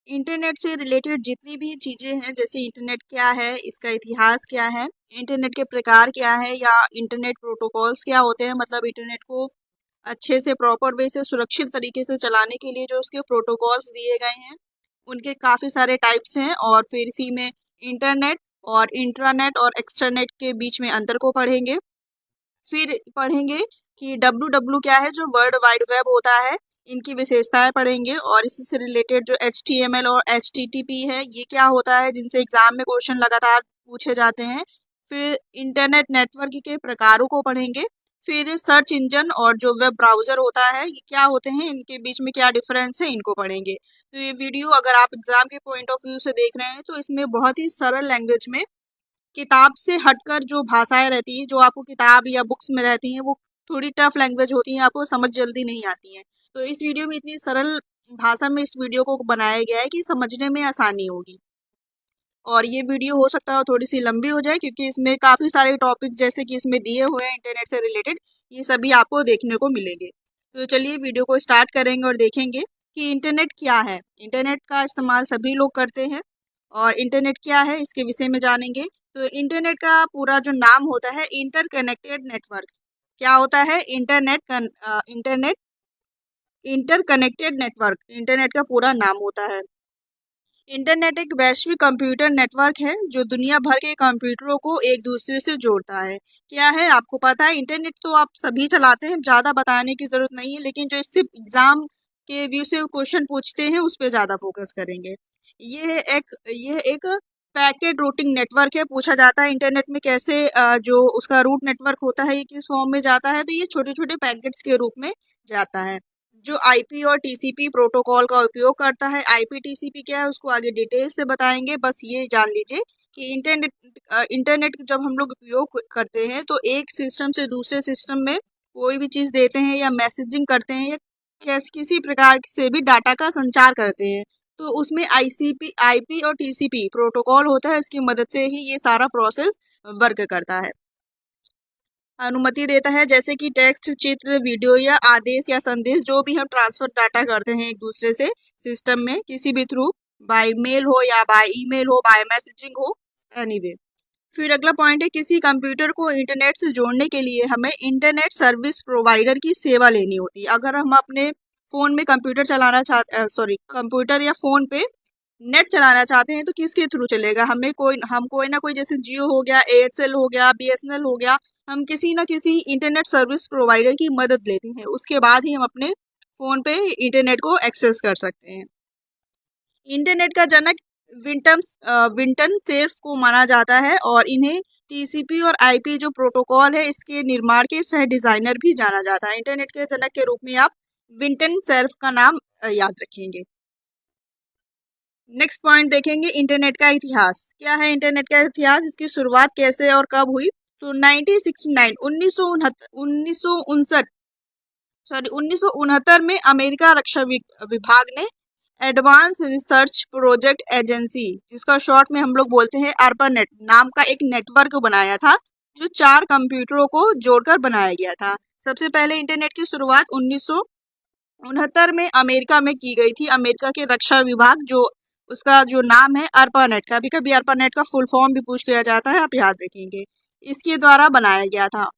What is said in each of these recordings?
Internet से related जितनी भी चीज़ें हैं, जैसे इंटरनेट क्या है, इसका इतिहास क्या है, इंटरनेट के प्रकार क्या है, या इंटरनेट प्रोटोकॉल्स क्या होते हैं, मतलब इंटरनेट को अच्छे से प्रॉपर वे से सुरक्षित तरीके से चलाने के लिए जो उसके प्रोटोकॉल्स दिए गए हैं, उनके काफ़ी सारे टाइप्स हैं। और फिर इसी में इंटरनेट और इंट्रानेट और एक्सट्रानेट के बीच में अंतर को पढ़ेंगे। फिर पढ़ेंगे कि डब्ल्यू क्या है, जो वर्ल्ड वाइड वेब होता है, इनकी विशेषताएं पढ़ेंगे। और इसी से रिलेटेड जो HTML और HTTP है, ये क्या होता है, जिनसे एग्जाम में क्वेश्चन लगातार पूछे जाते हैं। फिर इंटरनेट नेटवर्क के प्रकारों को पढ़ेंगे। फिर सर्च इंजन और जो वेब ब्राउज़र होता है, ये क्या होते हैं, इनके बीच में क्या डिफरेंस है, इनको पढ़ेंगे। तो ये वीडियो अगर आप एग्जाम के पॉइंट ऑफ व्यू से देख रहे हैं, तो इसमें बहुत ही सरल लैंग्वेज में, किताब से हटकर जो भाषाएं रहती हैं, जो आपको किताब या बुक्स में रहती हैं, वो थोड़ी टफ लैंग्वेज होती हैं, आपको समझ जल्दी नहीं आती हैं। तो इस वीडियो में इतनी सरल भाषा में इस वीडियो को बनाया गया है कि समझने में आसानी होगी। और ये वीडियो हो सकता है थोड़ी सी लंबी हो जाए, क्योंकि इसमें काफ़ी सारे टॉपिक्स जैसे कि इसमें दिए हुए हैं इंटरनेट से रिलेटेड, ये सभी आपको देखने को मिलेंगे। तो चलिए वीडियो को स्टार्ट करेंगे और देखेंगे कि इंटरनेट क्या है। इंटरनेट का इस्तेमाल सभी लोग करते हैं, और इंटरनेट क्या है इसके विषय में जानेंगे। तो इंटरनेट का पूरा जो नाम होता है, इंटरकनेक्टेड नेटवर्क। क्या होता है? इंटरनेट इंटरकनेक्टेड नेटवर्क इंटरनेट का पूरा नाम होता है। इंटरनेट एक वैश्विक कंप्यूटर नेटवर्क है जो दुनिया भर के कंप्यूटरों को एक दूसरे से जोड़ता है। क्या है आपको पता है? इंटरनेट तो आप सभी चलाते हैं, ज़्यादा बताने की ज़रूरत नहीं है, लेकिन जो इससे एग्जाम के व्यू से क्वेश्चन पूछते हैं, उस पर ज़्यादा फोकस करेंगे। यह एक पैकेट रूटिंग नेटवर्क है। पूछा जाता है इंटरनेट में कैसे जो उसका रूट नेटवर्क होता है, ये किस फॉर्म में जाता है, तो ये छोटे छोटे पैकेट्स के रूप में जाता है, जो आईपी और टीसीपी प्रोटोकॉल का उपयोग करता है। आईपी टीसीपी क्या है, उसको आगे डिटेल से बताएंगे। बस ये जान लीजिए कि इंटरनेट जब हम लोग उपयोग करते हैं, तो एक सिस्टम से दूसरे सिस्टम में कोई भी चीज़ देते हैं, या मैसेजिंग करते हैं, या किसी प्रकार से भी डाटा का संचार करते हैं, तो उसमें आईपी और टीसीपी प्रोटोकॉल होता है। इसकी मदद से ही ये सारा प्रोसेस वर्क करता है, अनुमति देता है। जैसे कि टेक्स्ट, चित्र, वीडियो या आदेश या संदेश, जो भी हम ट्रांसफर डाटा करते हैं एक दूसरे से सिस्टम में, किसी भी थ्रू, बाय मेल हो या बाय ईमेल हो, बाय मैसेजिंग हो, एनीवे। फिर अगला पॉइंट है, किसी कंप्यूटर को इंटरनेट से जोड़ने के लिए हमें इंटरनेट सर्विस प्रोवाइडर की सेवा लेनी होती है। अगर हम अपने फ़ोन में कंप्यूटर चलाना कंप्यूटर या फ़ोन पे नेट चलाना चाहते हैं, तो किसके थ्रू चलेगा? हम कोई ना कोई, जैसे जियो हो गया, एयरसेल हो गया, BSNL हो गया, हम किसी ना किसी इंटरनेट सर्विस प्रोवाइडर की मदद लेते हैं। उसके बाद ही हम अपने फ़ोन पे इंटरनेट को एक्सेस कर सकते हैं। इंटरनेट का जनक विंटन सेर्फ को माना जाता है, और इन्हें टीसीपी और आईपी जो प्रोटोकॉल है, इसके निर्माण के सह डिजाइनर भी जाना जाता है। इंटरनेट के जनक के रूप में आप विंटन सेर्फ का नाम याद रखेंगे। नेक्स्ट पॉइंट देखेंगे, इंटरनेट का इतिहास। क्या है इंटरनेट का इतिहास? इसकी शुरुआत कैसे और कब हुई? तो 1969 1969 में अमेरिका रक्षा विभाग ने एडवांस रिसर्च प्रोजेक्ट एजेंसी, जिसका शॉर्ट में हम लोग बोलते हैं ARPANET नाम का एक नेटवर्क बनाया था, जो 4 कंप्यूटरों को जोड़कर बनाया गया था। सबसे पहले इंटरनेट की शुरुआत 1969 में अमेरिका में की गई थी। अमेरिका के रक्षा विभाग, जो उसका जो नाम है ARPANET, कभी कभी ARPANEट का फुल फॉर्म भी पूछ लिया जाता है, आप याद रखेंगे, इसके द्वारा बनाया गया था।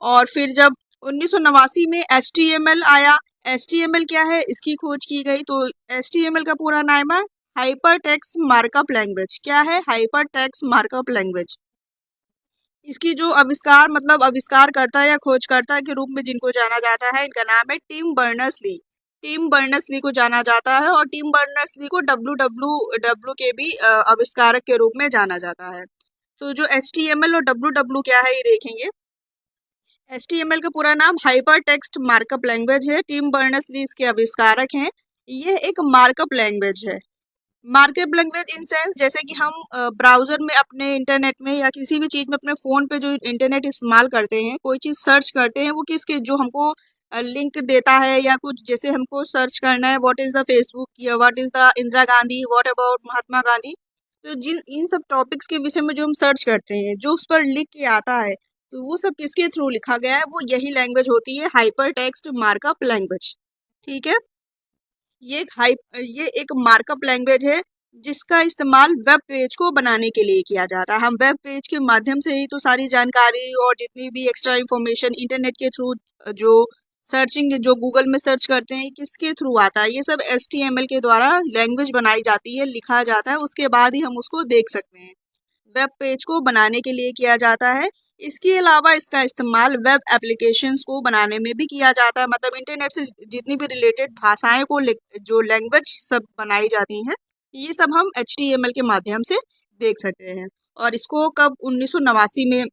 और फिर जब 1989 में HTML आया। HTML क्या है, इसकी खोज की गई। तो HTML का पूरा नाम है हाइपर टेक्स्ट मार्कअप लैंग्वेज। क्या है? Hyper text markup language. इसकी जो आविष्कारकर्ता या खोजकर्ता के रूप में जिनको जाना जाता है, इनका नाम है टिम बर्नर्स-ली। टिम बर्नर्स-ली को जाना जाता है, और टिम बर्नर्स-ली को डब्ल्यू के भी आविष्कारक के रूप में जाना जाता है। तो जो HTML और डब्ल्यू क्या है, ये देखेंगे। HTML का पूरा नाम हाइपर टेक्स्ट मार्कअप लैंग्वेज है। टिम बर्नर्स-ली इसके आविष्कारक हैं। यह एक मार्कअप लैंग्वेज है। मार्कअप लैंग्वेज इन सेंस, जैसे कि हम ब्राउज़र में अपने इंटरनेट में या किसी भी चीज़ में अपने फ़ोन पे जो इंटरनेट इस्तेमाल करते हैं, कोई चीज़ सर्च करते हैं, वो किसके, जो हमको लिंक देता है, या कुछ जैसे हमको सर्च करना है, व्हाट इज़ द फेसबुक, या what is the Indira Gandhi, what about Mahatma Gandhi, तो जिन इन सब टॉपिक्स के विषय में जो हम सर्च करते हैं, जो उस पर लिख के आता है, तो वो सब किसके थ्रू लिखा गया है? वो यही लैंग्वेज होती है, हाइपर टेक्स्ट मार्कअप लैंग्वेज। ठीक है। ये एक मार्कअप लैंग्वेज है जिसका इस्तेमाल वेब पेज को बनाने के लिए किया जाता है। हम वेब पेज के माध्यम से ही तो सारी जानकारी और जितनी भी एक्स्ट्रा इंफॉर्मेशन इंटरनेट के थ्रू जो सर्चिंग जो गूगल में सर्च करते हैं किसके थ्रू आता है, ये सब HTML के द्वारा लैंग्वेज बनाई जाती है, लिखा जाता है, उसके बाद ही हम उसको देख सकते हैं। वेब पेज को बनाने के लिए किया जाता है। इसके अलावा इसका इस्तेमाल वेब एप्लीकेशंस को बनाने में भी किया जाता है। मतलब इंटरनेट से जितनी भी रिलेटेड भाषाएं को जो लैंग्वेज सब बनाई जाती हैं ये सब हम HTML के माध्यम से देख सकते हैं। और इसको कब 1989 में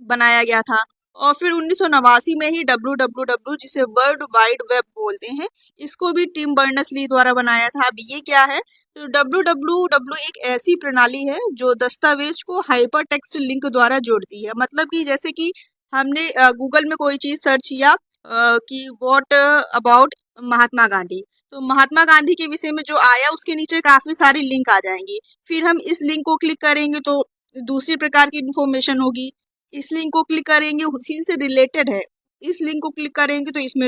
बनाया गया था। और फिर 1989 में ही WWW जिसे वर्ल्ड वाइड वेब बोलते हैं इसको भी टिम बर्नर्स-ली द्वारा बनाया था। अब ये क्या है, तो WWW एक ऐसी प्रणाली है जो दस्तावेज को हाइपर टेक्स्ट लिंक द्वारा जोड़ती है। मतलब कि जैसे कि हमने गूगल में कोई चीज सर्च किया कि व्हाट अबाउट महात्मा गांधी, तो महात्मा गांधी के विषय में जो आया उसके नीचे काफी सारी लिंक आ जाएंगी। फिर हम इस लिंक को क्लिक करेंगे तो दूसरी प्रकार की इंफॉर्मेशन होगी। इस लिंक को क्लिक करेंगे उसी से रिलेटेड है, इस लिंक को क्लिक करेंगे तो इसमें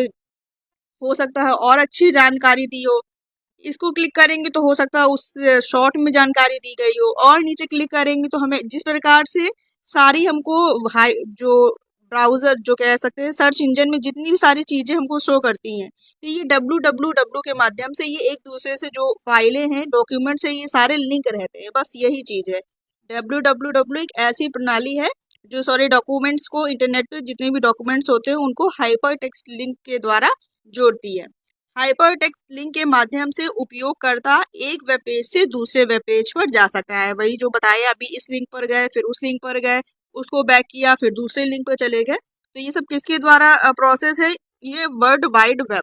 हो सकता है और अच्छी जानकारी दी हो, इसको क्लिक करेंगे तो हो सकता है उस शॉर्ट में जानकारी दी गई हो, और नीचे क्लिक करेंगे तो हमें जिस प्रकार से सारी हमको हाई जो ब्राउजर जो कह सकते हैं सर्च इंजन में जितनी भी सारी चीजें हमको शो करती हैं, तो ये WWW के माध्यम से ये एक दूसरे से जो फाइलें हैं डॉक्यूमेंट्स है ये सारे लिंक रहते हैं। बस यही चीज है। WWW एक ऐसी प्रणाली है जो सारे डॉक्यूमेंट्स को इंटरनेट पे जितने भी डॉक्यूमेंट्स होते हैं उनको हाइपर टेक्स्ट लिंक के द्वारा जोड़ती है। हाइपर टेक्स्ट लिंक के माध्यम से उपयोगकर्ता एक वेब पेज से दूसरे वेब पेज पर जा सकता है। वही जो बताया अभी, इस लिंक पर गए फिर उस लिंक पर गए, उसको बैक किया फिर दूसरे लिंक पर चले गए। तो ये सब किसके द्वारा प्रोसेस है, ये वर्ल्ड वाइड वेब।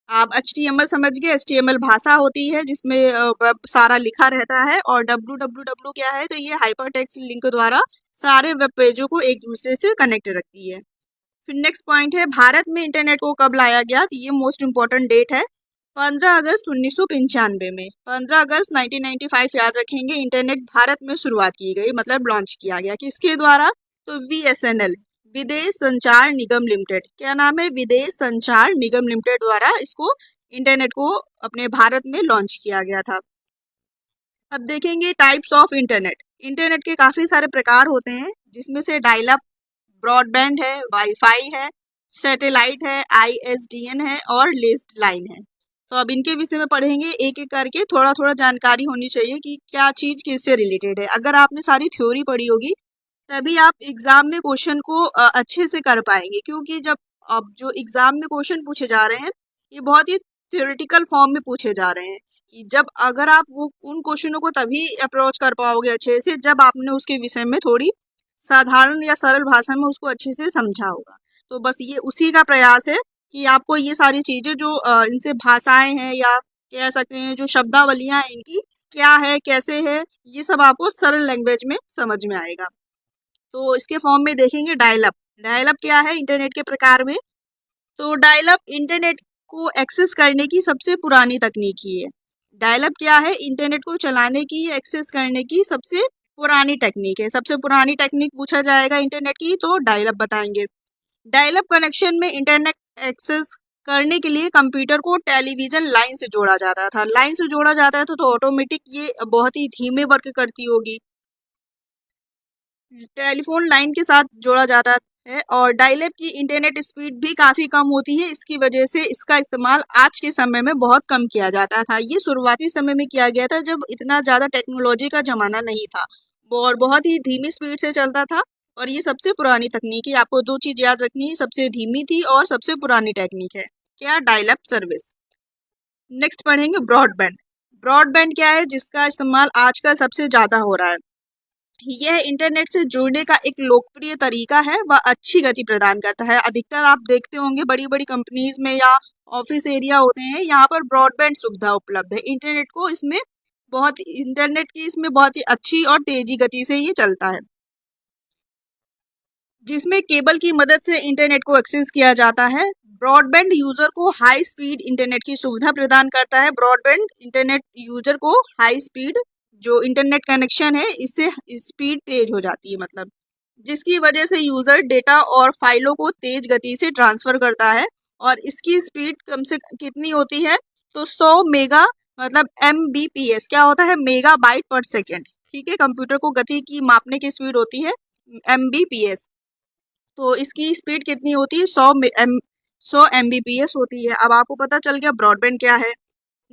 आप HTML समझ गए, HTML भाषा होती है जिसमें वेब सारा लिखा रहता है, और WWW क्या है, तो ये हाइपर टेक्स्ट लिंक द्वारा सारे वेब पेजों को एक दूसरे से कनेक्ट रखती है। फिर नेक्स्ट पॉइंट है भारत में इंटरनेट को कब लाया गया, तो ये मोस्ट इम्पोर्टेंट डेट है 15 अगस्त 1995 में। 15 अगस्त 1995 याद रखेंगे, इंटरनेट भारत में शुरुआत की गई, मतलब लॉन्च किया गया किसके द्वारा, तो VSNL विदेश संचार निगम लिमिटेड। क्या नाम है, विदेश संचार निगम लिमिटेड द्वारा इसको इंटरनेट को अपने भारत में लॉन्च किया गया था। अब देखेंगे टाइप्स ऑफ इंटरनेट। इंटरनेट के काफी सारे प्रकार होते हैं जिसमें से डायल अप, ब्रॉडबैंड है, वाईफाई है, सैटेलाइट है, ISDN है और लिस्ट लाइन है। तो अब इनके विषय में पढ़ेंगे एक एक करके, थोड़ा थोड़ा जानकारी होनी चाहिए कि क्या चीज किससे रिलेटेड है। अगर आपने सारी थ्योरी पढ़ी होगी तभी आप एग्जाम में क्वेश्चन को अच्छे से कर पाएंगे, क्योंकि जब अब जो एग्जाम में क्वेश्चन पूछे जा रहे हैं ये बहुत ही थ्योरेटिकल फॉर्म में पूछे जा रहे हैं। कि जब अगर आप वो उन क्वेश्चनों को तभी अप्रोच कर पाओगे अच्छे से जब आपने उसके विषय में थोड़ी साधारण या सरल भाषा में उसको अच्छे से समझा होगा। तो बस ये उसी का प्रयास है कि आपको ये सारी चीजें जो इनसे भाषाएं हैं या कह सकते हैं जो शब्दावलियां हैं इनकी क्या है कैसे है, ये सब आपको सरल लैंग्वेज में समझ में आएगा। तो इसके फॉर्म में देखेंगे डायल अप। डायल अप क्या है इंटरनेट के प्रकार में, तो डायल अप इंटरनेट को एक्सेस करने की सबसे पुरानी तकनीक ही है। डायल अप क्या है, इंटरनेट को चलाने की एक्सेस करने की सबसे पुरानी टेक्निक है। सबसे पुरानी टेक्निक पूछा जाएगा इंटरनेट की तो डायल अप बताएंगे। डायल अप कनेक्शन में इंटरनेट एक्सेस करने के लिए कंप्यूटर को टेलीविजन लाइन से जोड़ा जाता था। लाइन से जोड़ा जाता है तो ऑटोमेटिक ये बहुत ही धीमे वर्क करती होगी, टेलीफोन लाइन के साथ जोड़ा जाता है। और डायल अप की इंटरनेट स्पीड भी काफ़ी कम होती है, इसकी वजह से इसका इस्तेमाल आज के समय में बहुत कम किया जाता था। ये शुरुआती समय में किया गया था जब इतना ज़्यादा टेक्नोलॉजी का ज़माना नहीं था और बहुत ही धीमी स्पीड से चलता था। और ये सबसे पुरानी तकनीक है, आपको दो चीज़ याद रखनी है, सबसे धीमी थी और सबसे पुरानी टेक्निक है क्या, डायल अप सर्विस। नेक्स्ट पढ़ेंगे ब्रॉडबैंड। ब्रॉडबैंड क्या है, जिसका इस्तेमाल आजकल सबसे ज़्यादा हो रहा है। यह इंटरनेट से जुड़ने का एक लोकप्रिय तरीका है, वह अच्छी गति प्रदान करता है। अधिकतर आप देखते होंगे बड़ी बड़ी कंपनीज में या ऑफिस एरिया होते हैं यहाँ पर ब्रॉडबैंड सुविधा उपलब्ध है। इंटरनेट की इसमें बहुत ही अच्छी और तेजी गति से ये चलता है, जिसमें केबल की मदद से इंटरनेट को एक्सेस किया जाता है। ब्रॉडबैंड यूजर को हाई स्पीड इंटरनेट की सुविधा प्रदान करता है। ब्रॉडबैंड इंटरनेट यूजर को हाई स्पीड जो इंटरनेट कनेक्शन है इससे स्पीड तेज हो जाती है, मतलब जिसकी वजह से यूजर डेटा और फाइलों को तेज गति से ट्रांसफर करता है और इसकी स्पीड कम से कितनी होती है, तो 100 मेगा मतलब MBPS क्या होता है, मेगा बाइट पर सेकेंड। ठीक है, कंप्यूटर को गति की मापने की स्पीड होती है MBPS। तो इसकी स्पीड कितनी होती है, 100 MBPS होती है। अब आपको पता चल गया ब्रॉडबैंड क्या है।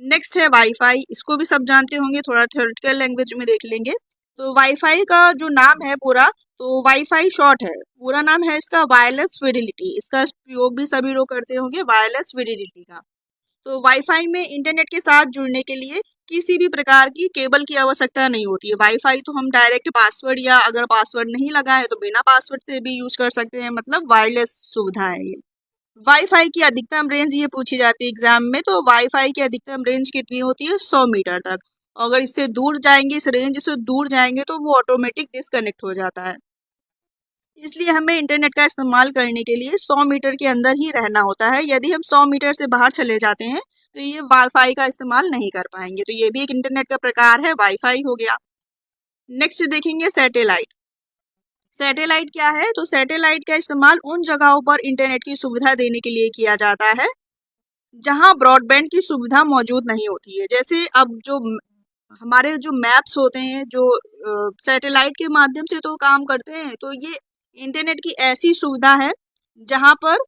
नेक्स्ट है वाईफाई, इसको भी सब जानते होंगे, थोड़ा थ्योरेटिकल लैंग्वेज में देख लेंगे। तो वाईफाई का जो नाम है पूरा, तो वाईफाई शॉर्ट है, पूरा नाम है इसका वायरलेस फिडिलिटी। इसका उपयोग भी सभी लोग करते होंगे, वायरलेस फिडिलिटी का। तो वाईफाई में इंटरनेट के साथ जुड़ने के लिए किसी भी प्रकार की केबल की आवश्यकता नहीं होती है। वाईफाई तो हम डायरेक्ट पासवर्ड या अगर पासवर्ड नहीं लगा है तो बिना पासवर्ड से भी यूज कर सकते हैं, मतलब वायरलेस सुविधा है ये। वाईफाई की अधिकतम रेंज ये पूछी जाती है एग्जाम में, तो वाईफाई की अधिकतम रेंज कितनी होती है, 100 मीटर तक। अगर इससे दूर जाएंगे, इस रेंज से दूर जाएंगे तो वो ऑटोमेटिक डिस्कनेक्ट हो जाता है। इसलिए हमें इंटरनेट का इस्तेमाल करने के लिए 100 मीटर के अंदर ही रहना होता है। यदि हम 100 मीटर से बाहर चले जाते हैं तो ये वाईफाई का इस्तेमाल नहीं कर पाएंगे। तो ये भी एक इंटरनेट का प्रकार है, वाईफाई हो गया। नेक्स्ट देखेंगे सैटेलाइट। सैटेलाइट क्या है, तो सैटेलाइट का इस्तेमाल उन जगहों पर इंटरनेट की सुविधा देने के लिए किया जाता है जहां ब्रॉडबैंड की सुविधा मौजूद नहीं होती है। जैसे अब जो हमारे जो मैप्स होते हैं, जो सैटेलाइट के माध्यम से तो काम करते हैं, तो ये इंटरनेट की ऐसी सुविधा है जहां पर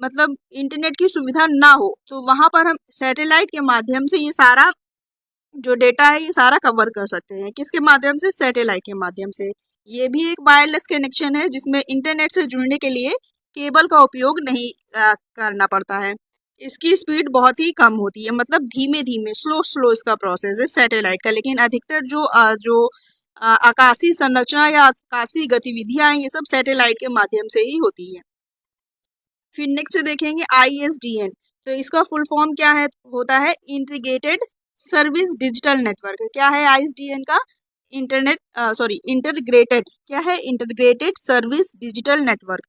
मतलब इंटरनेट की सुविधा ना हो, तो वहां पर हम सैटेलाइट के माध्यम से ये सारा जो डेटा है ये सारा कवर कर सकते हैं। किसके माध्यम से, सैटेलाइट के माध्यम से। ये भी एक वायरलेस कनेक्शन है जिसमें इंटरनेट से जुड़ने के लिए केबल का उपयोग नहीं करना पड़ता है। इसकी स्पीड बहुत ही कम होती है, मतलब धीमे धीमे स्लो स्लो इसका प्रोसेस है सैटेलाइट का। लेकिन अधिकतर जो आकाशीय संरचना या आकाशीय गतिविधियां हैं, ये सब सैटेलाइट के माध्यम से ही होती है। फिर नेक्स्ट देखेंगे ISDN। तो इसका फुल फॉर्म क्या है, होता है इंटीग्रेटेड सर्विस डिजिटल नेटवर्क। क्या है ISDN का, इंटीग्रेटेड क्या है, इंटीग्रेटेड सर्विस डिजिटल नेटवर्क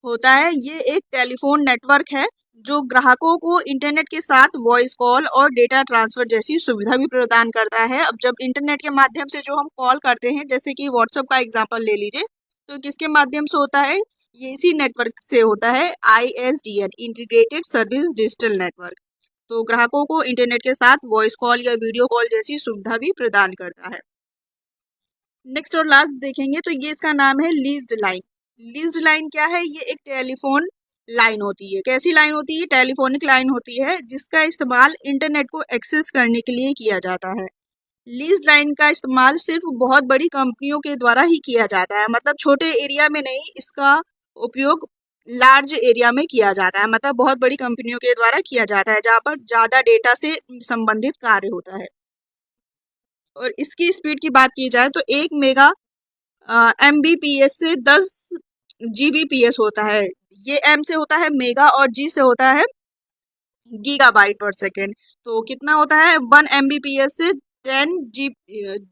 होता है। ये एक टेलीफोन नेटवर्क है जो ग्राहकों को इंटरनेट के साथ वॉइस कॉल और डेटा ट्रांसफर जैसी सुविधा भी प्रदान करता है। अब जब इंटरनेट के माध्यम से जो हम कॉल करते हैं, जैसे कि व्हाट्सएप का एग्जांपल ले लीजिए, तो किसके माध्यम से होता है, ये इसी नेटवर्क से होता है, ISDN integrated service digital network. तो ग्राहकों को इंटरनेट के साथ वॉइस कॉल या वीडियो कॉल जैसी सुविधा भी प्रदान करता है। नेक्स्ट और लास्ट देखेंगे, तो ये इसका नाम है लीज्ड लाइन। लीज्ड लाइन क्या है, ये एक टेलीफोन लाइन होती है। कैसी लाइन होती है, टेलीफोनिक लाइन होती है जिसका इस्तेमाल इंटरनेट को एक्सेस करने के लिए किया जाता है। लीज लाइन का इस्तेमाल सिर्फ बहुत बड़ी कंपनियों के द्वारा ही किया जाता है, मतलब छोटे एरिया में नहीं, इसका उपयोग लार्ज एरिया में किया जाता है, मतलब बहुत बड़ी कंपनियों के द्वारा किया जाता है जहाँ पर ज़्यादा डेटा से संबंधित कार्य होता है। और इसकी स्पीड की बात की जाए तो 1 मेगा MBPS से 10 GBPS होता है। ये M से होता है मेगा और G से होता है गीगाबाइट पर सेकेंड। तो कितना होता है, 1 MBPS से 10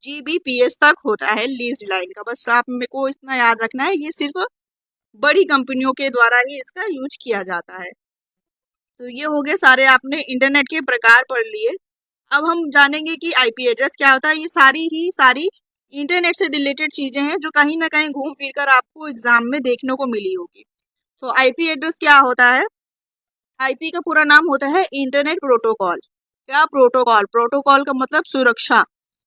GBPS तक होता है लीज लाइन का। बस आप मेरे को इतना याद रखना है, ये सिर्फ बड़ी कंपनियों के द्वारा ही इसका यूज किया जाता है। तो ये हो गए सारे आपने इंटरनेट के प्रकार पढ़ लिए। अब हम जानेंगे कि IP एड्रेस क्या होता है। ये सारी इंटरनेट से रिलेटेड चीजें हैं जो कहीं ना कहीं घूम फिर कर आपको एग्जाम में देखने को मिली होगी। तो IP एड्रेस क्या होता है, IP का पूरा नाम होता है इंटरनेट प्रोटोकॉल। क्या, प्रोटोकॉल, प्रोटोकॉल का मतलब सुरक्षा,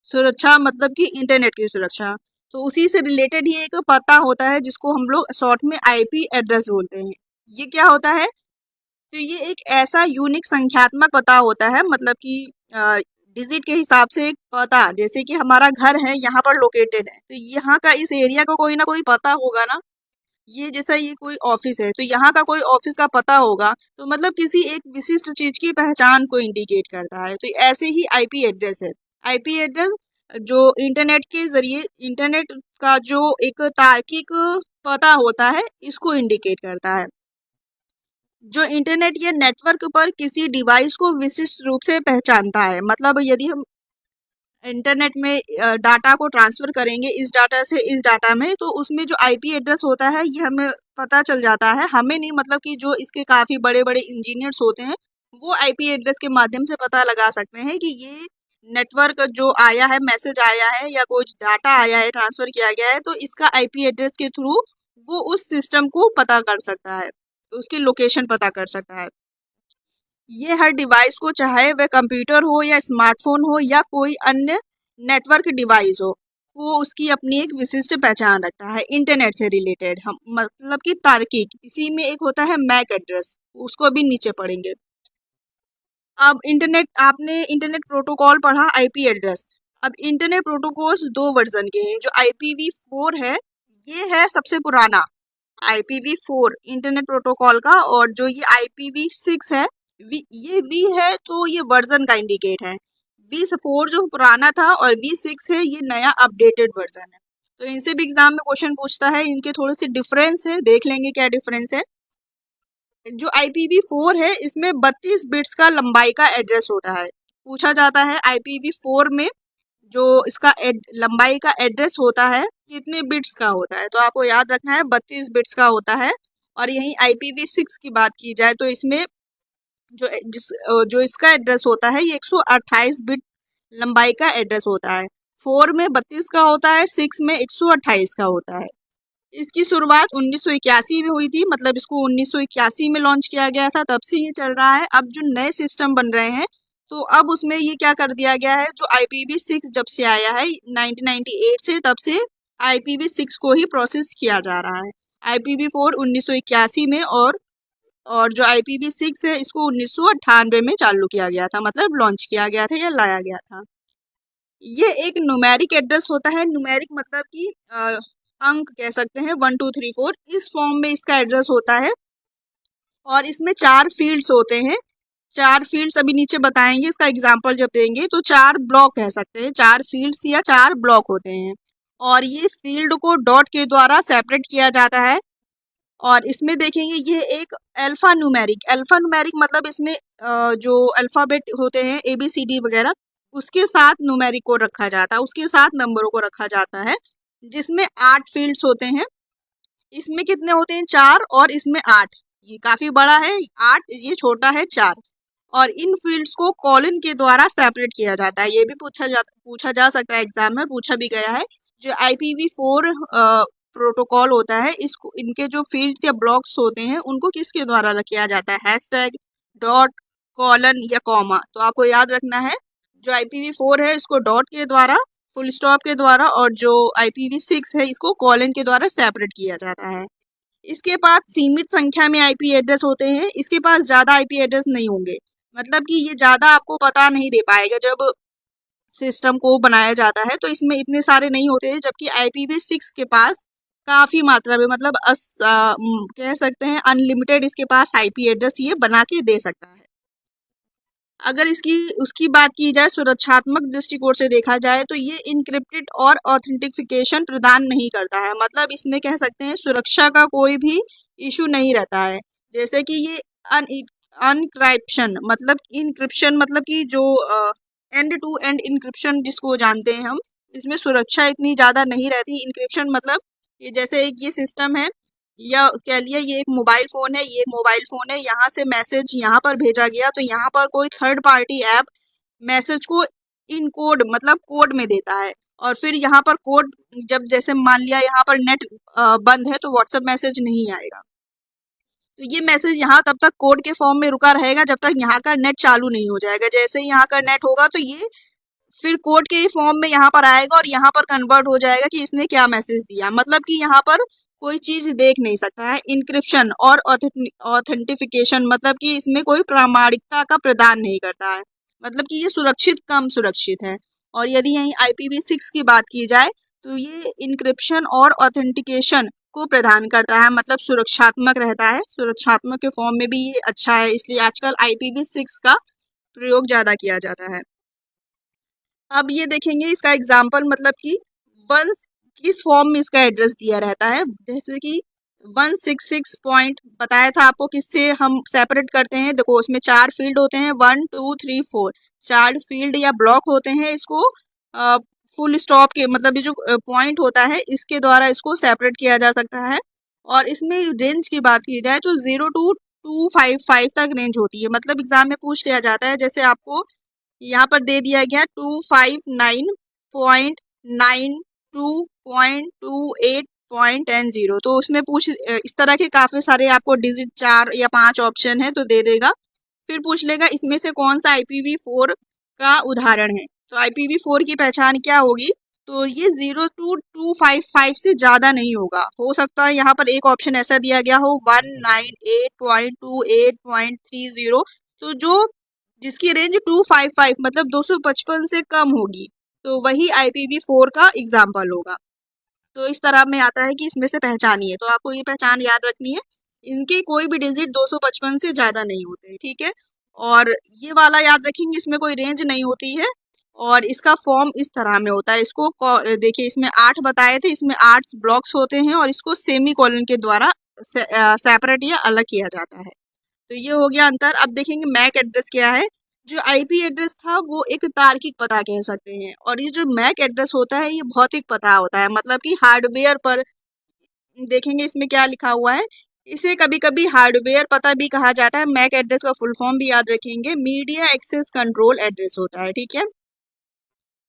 सुरक्षा मतलब कि इंटरनेट की सुरक्षा। तो उसी से रिलेटेड ही एक पता होता है जिसको हम लोग शॉर्ट में IP एड्रेस बोलते हैं। ये क्या होता है, तो ये एक ऐसा यूनिक संख्यात्मक पता होता है, मतलब कि डिजिट के हिसाब से एक पता, जैसे कि हमारा घर है यहाँ पर लोकेटेड है, तो यहाँ का इस एरिया का कोई ना कोई पता होगा ना। ये जैसा ये कोई ऑफिस है तो यहाँ का कोई ऑफिस का पता होगा, तो मतलब किसी एक विशिष्ट चीज की पहचान को इंडिकेट करता है। तो ऐसे ही IP एड्रेस है। IP एड्रेस जो इंटरनेट के जरिए इंटरनेट का जो एक तार्किक पता होता है, इसको इंडिकेट करता है, जो इंटरनेट या नेटवर्क पर किसी डिवाइस को विशिष्ट रूप से पहचानता है। मतलब यदि हम इंटरनेट में डाटा को ट्रांसफर करेंगे इस डाटा से इस डाटा में, तो उसमें जो IP एड्रेस होता है ये हमें पता चल जाता है, हमें नहीं, मतलब कि जो इसके काफ़ी बड़े बड़े इंजीनियर्स होते हैं वो IP एड्रेस के माध्यम से पता लगा सकते हैं कि ये नेटवर्क जो आया है, मैसेज आया है या कुछ डाटा आया है, ट्रांसफर किया गया है, तो इसका IP एड्रेस के थ्रू वो उस सिस्टम को पता कर सकता है। उसकी लोकेशन पता कर सकता है। ये हर डिवाइस को, चाहे वह कंप्यूटर हो या स्मार्टफोन हो या कोई अन्य नेटवर्क डिवाइस हो, वो उसकी अपनी एक विशिष्ट पहचान रखता है इंटरनेट से रिलेटेड। हम मतलब कि तार्किक, इसी में एक होता है मैक एड्रेस, उसको भी नीचे पढ़ेंगे। अब इंटरनेट, आपने इंटरनेट प्रोटोकॉल पढ़ा, आईपी एड्रेस। अब इंटरनेट प्रोटोकॉल्स दो वर्जन के हैं। जो IPv4 है, ये है सबसे पुराना IPv4 इंटरनेट प्रोटोकॉल का, और जो ये IPv6 है, ये V है तो ये वर्जन का इंडिकेट है। V4 जो पुराना था और V6 है ये नया अपडेटेड वर्जन है। तो इनसे भी एग्जाम में क्वेश्चन पूछता है, इनके थोड़े से डिफरेंस है, देख लेंगे क्या डिफरेंस है। जो IPv4 है, इसमें 32 बिट्स का लंबाई का एड्रेस होता है। पूछा जाता है IPv4 में जो इसका लंबाई का एड्रेस होता है कितने बिट्स का होता है, तो आपको याद रखना है 32 बिट्स का होता है। और यहीं IPv6 की बात की जाए तो इसमें जो इसका एड्रेस होता है ये 128 बिट लंबाई का एड्रेस होता है। 4 में 32 का होता है, 6 में 128 का होता है। इसकी शुरुआत 1981 में हुई थी, मतलब इसको 1981 में लॉन्च किया गया था, तब से ये चल रहा है। अब जो नए सिस्टम बन रहे हैं तो अब उसमें ये क्या कर दिया गया है, जो IPv6 जब से आया है 1998 से, तब से IPv6 को ही प्रोसेस किया जा रहा है। IPv4 1981 में, और जो IPv6 है इसको 1998 में चालू किया गया था, मतलब लॉन्च किया गया था या लाया गया था। ये एक न्यूमेरिक एड्रेस होता है। न्यूमेरिक मतलब कि अंक कह सकते हैं, 1 2 3 4, इस फॉर्म में इसका एड्रेस होता है। और इसमें 4 फील्ड्स होते हैं। 4 फील्ड्स अभी नीचे बताएंगे, इसका एग्जाम्पल जब देंगे तो 4 ब्लॉक कह सकते हैं, 4 फील्ड्स या 4 ब्लॉक होते हैं। और ये फील्ड को डॉट के द्वारा सेपरेट किया जाता है। और इसमें देखेंगे ये एक अल्फा न्यूमेरिक मतलब इसमें जो अल्फ़ाबेट होते हैं ABCD वगैरह, उसके साथ न्यूमेरिक को रखा जाता है, उसके साथ नंबरों को रखा जाता है, जिसमें 8 फील्ड्स होते हैं। इसमें कितने होते हैं, 4, और इसमें 8। ये काफी बड़ा है 8, ये छोटा है 4। और इन फील्ड्स को कॉलन के द्वारा सेपरेट किया जाता है। ये भी पूछा जा सकता है, एग्जाम में पूछा भी गया है। जो IPv4 प्रोटोकॉल होता है, इसको, इनके जो फील्ड्स या ब्लॉक्स होते हैं उनको किसके द्वारा किया जाता है, हैशटैग, डॉट, कॉलन या कॉमा। तो आपको याद रखना है, जो IPv4 है इसको डॉट के द्वारा, फुल स्टॉप के द्वारा, और जो IPv6 है इसको कॉलन के द्वारा सेपरेट किया जाता है। इसके पास सीमित संख्या में IP एड्रेस होते हैं, इसके पास ज़्यादा IP एड्रेस नहीं होंगे। मतलब कि ये ज़्यादा आपको पता नहीं दे पाएगा जब सिस्टम को बनाया जाता है, तो इसमें इतने सारे नहीं होते हैं। जबकि IPv6 के पास काफ़ी मात्रा में, मतलब कह सकते हैं अनलिमिटेड इसके पास IP एड्रेस ये बना के दे सकता है। अगर इसकी उसकी बात की जाए सुरक्षात्मक दृष्टिकोण से देखा जाए तो ये इनक्रिप्टेड और ऑथेंटिफिकेशन प्रदान नहीं करता है। मतलब इसमें कह सकते हैं सुरक्षा का कोई भी इशू नहीं रहता है। जैसे कि ये अनक्रिप्शन मतलब इनक्रिप्शन, मतलब कि जो एंड टू एंड इनक्रिप्शन जिसको जानते हैं हम, इसमें सुरक्षा इतनी ज़्यादा नहीं रहती। इनक्रिप्शन मतलब ये जैसे एक ये सिस्टम है, या कह लिया ये एक मोबाइल फ़ोन है, ये मोबाइल फ़ोन है, यहाँ से मैसेज यहाँ पर भेजा गया, तो यहाँ पर कोई थर्ड पार्टी ऐप मैसेज को इन कोड, मतलब कोड में देता है। और फिर यहाँ पर कोड, जब जैसे मान लिया यहाँ पर नेट बंद है तो व्हाट्सएप मैसेज नहीं आएगा, तो ये मैसेज यहाँ तब तक कोड के फॉर्म में रुका रहेगा जब तक यहाँ का नेट चालू नहीं हो जाएगा। जैसे ही यहाँ का नेट होगा तो ये फिर कोड के फॉर्म में यहाँ पर आएगा और यहाँ पर कन्वर्ट हो जाएगा कि इसने क्या मैसेज दिया। मतलब कि यहाँ पर कोई चीज देख नहीं सकता है। इंक्रिप्शन और ऑथेंटिफिकेशन मतलब कि इसमें कोई प्रामाणिकता का प्रदान नहीं करता है, मतलब कि ये सुरक्षित, कम सुरक्षित है। और यदि यहीं IPv6 की बात की जाए तो ये इंक्रिप्शन और ऑथेंटिकेशन को प्रदान करता है, मतलब सुरक्षात्मक रहता है। सुरक्षात्मक के फॉर्म में भी ये अच्छा है, इसलिए आजकल IPv6 का प्रयोग ज़्यादा किया जाता है। अब ये देखेंगे इसका एग्जाम्पल, मतलब कि वंस किस फॉर्म में इसका एड्रेस दिया रहता है। जैसे कि 166 पॉइंट बताया था आपको, किससे हम सेपरेट करते हैं। देखो उसमें 4 फील्ड होते हैं, 1 2 3 4, 4 फील्ड या ब्लॉक होते हैं। इसको फुल स्टॉप के, मतलब ये जो पॉइंट होता है इसके द्वारा इसको सेपरेट किया जा सकता है। और इसमें रेंज की बात की जाए तो 0 to 255 तक रेंज होती है। मतलब एग्जाम में पूछ लिया जाता है, जैसे आपको यहाँ पर दे दिया गया 259.92.28 0.10। तो उसमें इस तरह के काफ़ी सारे आपको डिजिट 4 या 5 ऑप्शन है तो दे देगा। फिर पूछ लेगा इसमें से कौन सा IPv4 का उदाहरण है। तो IPv4 की पहचान क्या होगी, तो ये 02255 से ज़्यादा नहीं होगा। हो सकता है यहाँ पर एक ऑप्शन ऐसा दिया गया हो 198.28.30, तो जो जिसकी रेंज 255 मतलब 255 से कम होगी, तो वही IPv4 का एग्जाम्पल होगा। तो इस तरह में आता है कि इसमें से पहचानिए, तो आपको ये पहचान याद रखनी है। इनके कोई भी डिजिट 255 से ज़्यादा नहीं होते, ठीक है। और ये वाला याद रखेंगे, इसमें कोई रेंज नहीं होती है। और इसका फॉर्म इस तरह में होता है। इसको देखिए, इसमें 8 बताए थे, इसमें 8 ब्लॉक्स होते हैं और इसको सेमी कॉलन के द्वारा सेपरेट या अलग किया जाता है। तो ये हो गया अंतर। अब देखेंगे मैक एड्रेस क्या है। जो आईपी एड्रेस था वो एक तार्किक पता कह सकते हैं, और ये जो मैक एड्रेस होता है ये भौतिक पता होता है, मतलब कि हार्डवेयर पर। देखेंगे इसमें क्या लिखा हुआ है। इसे कभी कभी हार्डवेयर पता भी कहा जाता है। मैक एड्रेस का फुल फॉर्म भी याद रखेंगे, मीडिया एक्सेस कंट्रोल एड्रेस होता है, ठीक है।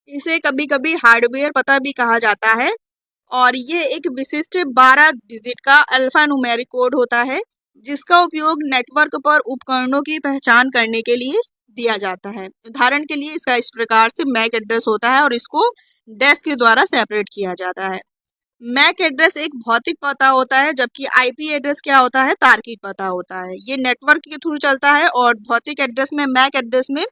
इसे कभी कभी हार्डवेयर पता भी कहा जाता है, और ये एक विशिष्ट 12 डिजिट का अल्फा न्यूमेरिक कोड होता है, जिसका उपयोग नेटवर्क पर उपकरणों की पहचान करने के लिए दिया जाता है। उदाहरण के लिए इसका इस प्रकार से मैक एड्रेस होता है और इसको डैश के द्वारा सेपरेट किया जाता है। मैक एड्रेस एक भौतिक पता होता है, जबकि आईपी एड्रेस क्या होता है, तार्किक पता होता है। ये नेटवर्क के थ्रू चलता है। और भौतिक एड्रेस में, मैक एड्रेस में,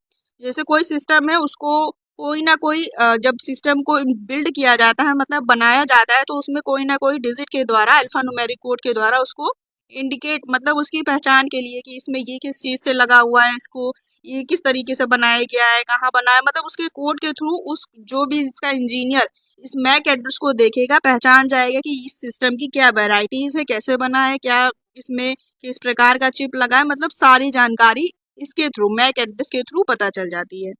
जैसे कोई सिस्टम है उसको कोई ना कोई जब सिस्टम को बिल्ड किया जाता है, मतलब बनाया जाता है, तो उसमें कोई ना कोई डिजिट के द्वारा, अल्फा न्यूमेरिक कोड के द्वारा उसको इंडिकेट, मतलब उसकी पहचान के लिए कि इसमें ये किस चीज़ से लगा हुआ है, इसको ये किस तरीके से बनाया गया है, कहाँ बना है, मतलब उसके कोड के थ्रू उस जो भी इसका इंजीनियर इस मैक एड्रेस को देखेगा, पहचान जाएगा कि इस सिस्टम की क्या वैरायटीज है, कैसे बना है, क्या इसमें किस प्रकार का चिप लगा है, मतलब सारी जानकारी इसके थ्रू, मैक एड्रेस के थ्रू पता चल जाती है।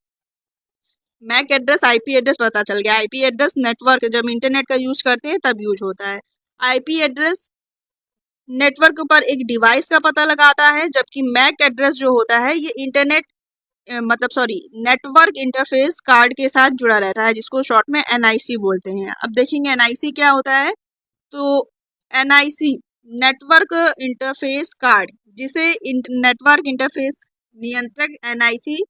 मैक एड्रेस, आईपी एड्रेस पता चल गया। आईपी एड्रेस नेटवर्क, जब इंटरनेट का यूज करते हैं तब यूज होता है। आईपी एड्रेस नेटवर्क पर एक डिवाइस का पता लगाता है, जबकि मैक एड्रेस जो होता है ये इंटरनेट मतलब सॉरी नेटवर्क इंटरफेस कार्ड के साथ जुड़ा रहता है, जिसको शॉर्ट में एनआईसी बोलते हैं। अब देखेंगे एनआईसी क्या होता है। तो एनआईसी नेटवर्क इंटरफेस कार्ड, जिसे नेटवर्क इंटरफेस नियंत्रक, एनआईसी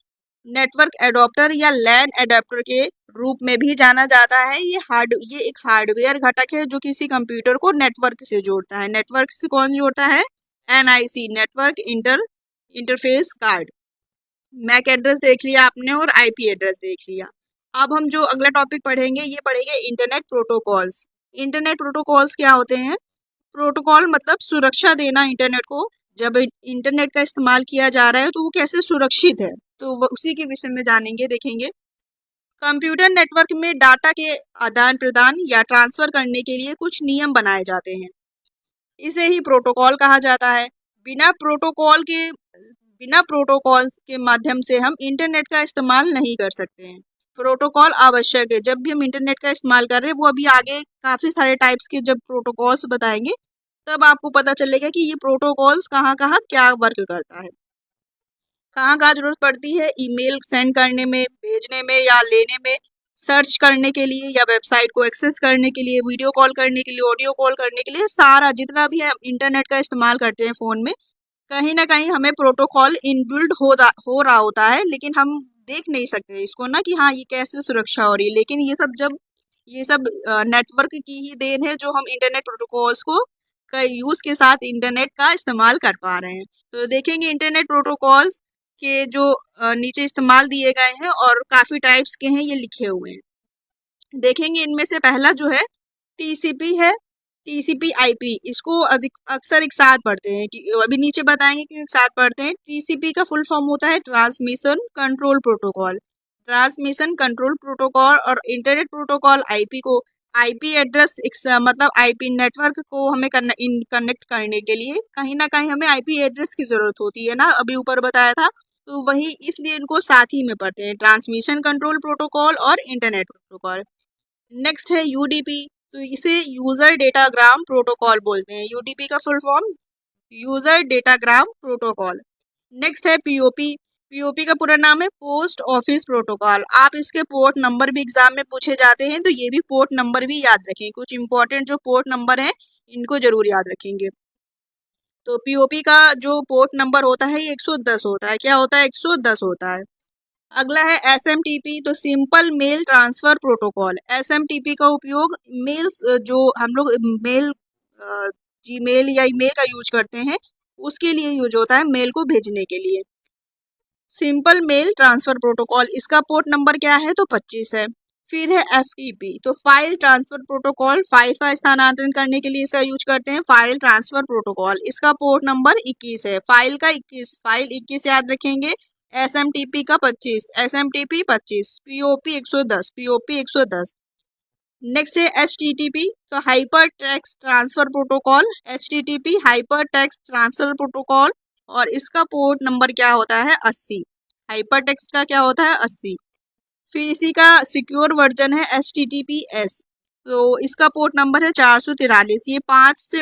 नेटवर्क एडॉप्टर या लैन एडेप्टर के रूप में भी जाना जाता है। ये एक हार्डवेयर घटक है जो किसी कंप्यूटर को नेटवर्क से जोड़ता है। नेटवर्क से कौन जोड़ता है, NIC network interface card. MAC address देख लिया आपने और आईपी एड्रेस देख लिया। अब हम जो अगला टॉपिक पढ़ेंगे ये पढ़ेंगे इंटरनेट प्रोटोकॉल्स। इंटरनेट प्रोटोकॉल्स क्या होते हैं। प्रोटोकॉल मतलब सुरक्षा देना इंटरनेट को। जब इंटरनेट का इस्तेमाल किया जा रहा है तो वो कैसे सुरक्षित है, तो उसी के विषय में जानेंगे, देखेंगे। कंप्यूटर नेटवर्क में डाटा के आदान प्रदान या ट्रांसफर करने के लिए कुछ नियम बनाए जाते हैं, इसे ही प्रोटोकॉल कहा जाता है। बिना प्रोटोकॉल के माध्यम से हम इंटरनेट का इस्तेमाल नहीं कर सकते हैं। प्रोटोकॉल आवश्यक है जब भी हम इंटरनेट का इस्तेमाल कर रहे हैं। वो अभी आगे काफ़ी सारे टाइप्स के जब प्रोटोकॉल्स बताएंगे तब आपको पता चलेगा कि ये प्रोटोकॉल्स कहाँ कहाँ क्या वर्क करता है, कहाँ कहाँ जरूरत पड़ती है। ईमेल सेंड करने में, भेजने में या लेने में, सर्च करने के लिए या वेबसाइट को एक्सेस करने के लिए, वीडियो कॉल करने के लिए, ऑडियो कॉल करने के लिए, सारा जितना भी हम इंटरनेट का इस्तेमाल करते हैं फ़ोन में, कहीं ना कहीं हमें प्रोटोकॉल इनबिल्ड हो रहा होता है, लेकिन हम देख नहीं सकते इसको ना कि हाँ ये कैसे सुरक्षा हो रही है। लेकिन ये सब नेटवर्क की ही देन है जो हम इंटरनेट प्रोटोकॉल्स को का यूज़ के साथ इंटरनेट का इस्तेमाल कर पा रहे हैं। तो देखेंगे इंटरनेट प्रोटोकॉल्स के जो नीचे इस्तेमाल दिए गए हैं और काफ़ी टाइप्स के हैं, ये लिखे हुए हैं। देखेंगे इनमें से पहला जो है टीसीपी है। टीसीपी आईपी, इसको अक्सर एक साथ पढ़ते हैं, कि अभी नीचे बताएंगे कि एक साथ पढ़ते हैं। टीसीपी का फुल फॉर्म होता है transmission control protocol. Transmission control protocol और इंटरनेट प्रोटोकॉल आईपी को, आईपी एड्रेस मतलब आईपी नेटवर्क को हमें कनेक्ट करने के लिए कहीं ना कहीं हमें आईपी एड्रेस की जरूरत होती है ना, अभी ऊपर बताया था। तो वही इसलिए इनको साथ ही में पढ़ते हैं, ट्रांसमिशन कंट्रोल प्रोटोकॉल और इंटरनेट प्रोटोकॉल। नेक्स्ट है यूडीपी। तो इसे यूजर डेटाग्राम प्रोटोकॉल बोलते हैं। यूडीपी का full form user datagram protocol. Next है पीओपी। पीओपी का पूरा नाम है पोस्ट ऑफिस प्रोटोकॉल। आप इसके पोर्ट नंबर भी एग्जाम में पूछे जाते हैं, तो ये भी पोर्ट नंबर भी याद रखें। कुछ इंपॉर्टेंट जो पोर्ट नंबर हैं इनको जरूर याद रखेंगे। तो पीओपी का जो पोर्ट नंबर होता है ये 110 होता है। क्या होता है? 110 होता है। अगला है एसएमटीपी, तो simple mail transfer protocol. SMTP का उपयोग मेल्स जो हम लोग मेल जीमेल या ईमेल का यूज करते हैं उसके लिए यूज होता है, मेल को भेजने के लिए। सिंपल मेल ट्रांसफर प्रोटोकॉल, इसका पोर्ट नंबर क्या है? तो 25 है। फिर है एफटीपी, तो फाइल ट्रांसफर प्रोटोकॉल। फाइल का स्थानांतरण करने के लिए इसका यूज करते हैं, फाइल ट्रांसफर प्रोटोकॉल। इसका पोर्ट नंबर 21 है। फाइल का 21, फाइल 21 याद रखेंगे। एसएमटीपी का 25, एसएमटीपी 25, पीओपी 110, पीओपी 110। नेक्स्ट है एचटीटीपी, तो hyper text transfer protocol. HTTP hyper text transfer protocol, और इसका पोर्ट नंबर क्या होता है? 80। हाइपर टेक्स्ट का क्या होता है? 80। फिर इसी का सिक्योर वर्जन है HTTPS, तो इसका पोर्ट नंबर है 443। ये 5 से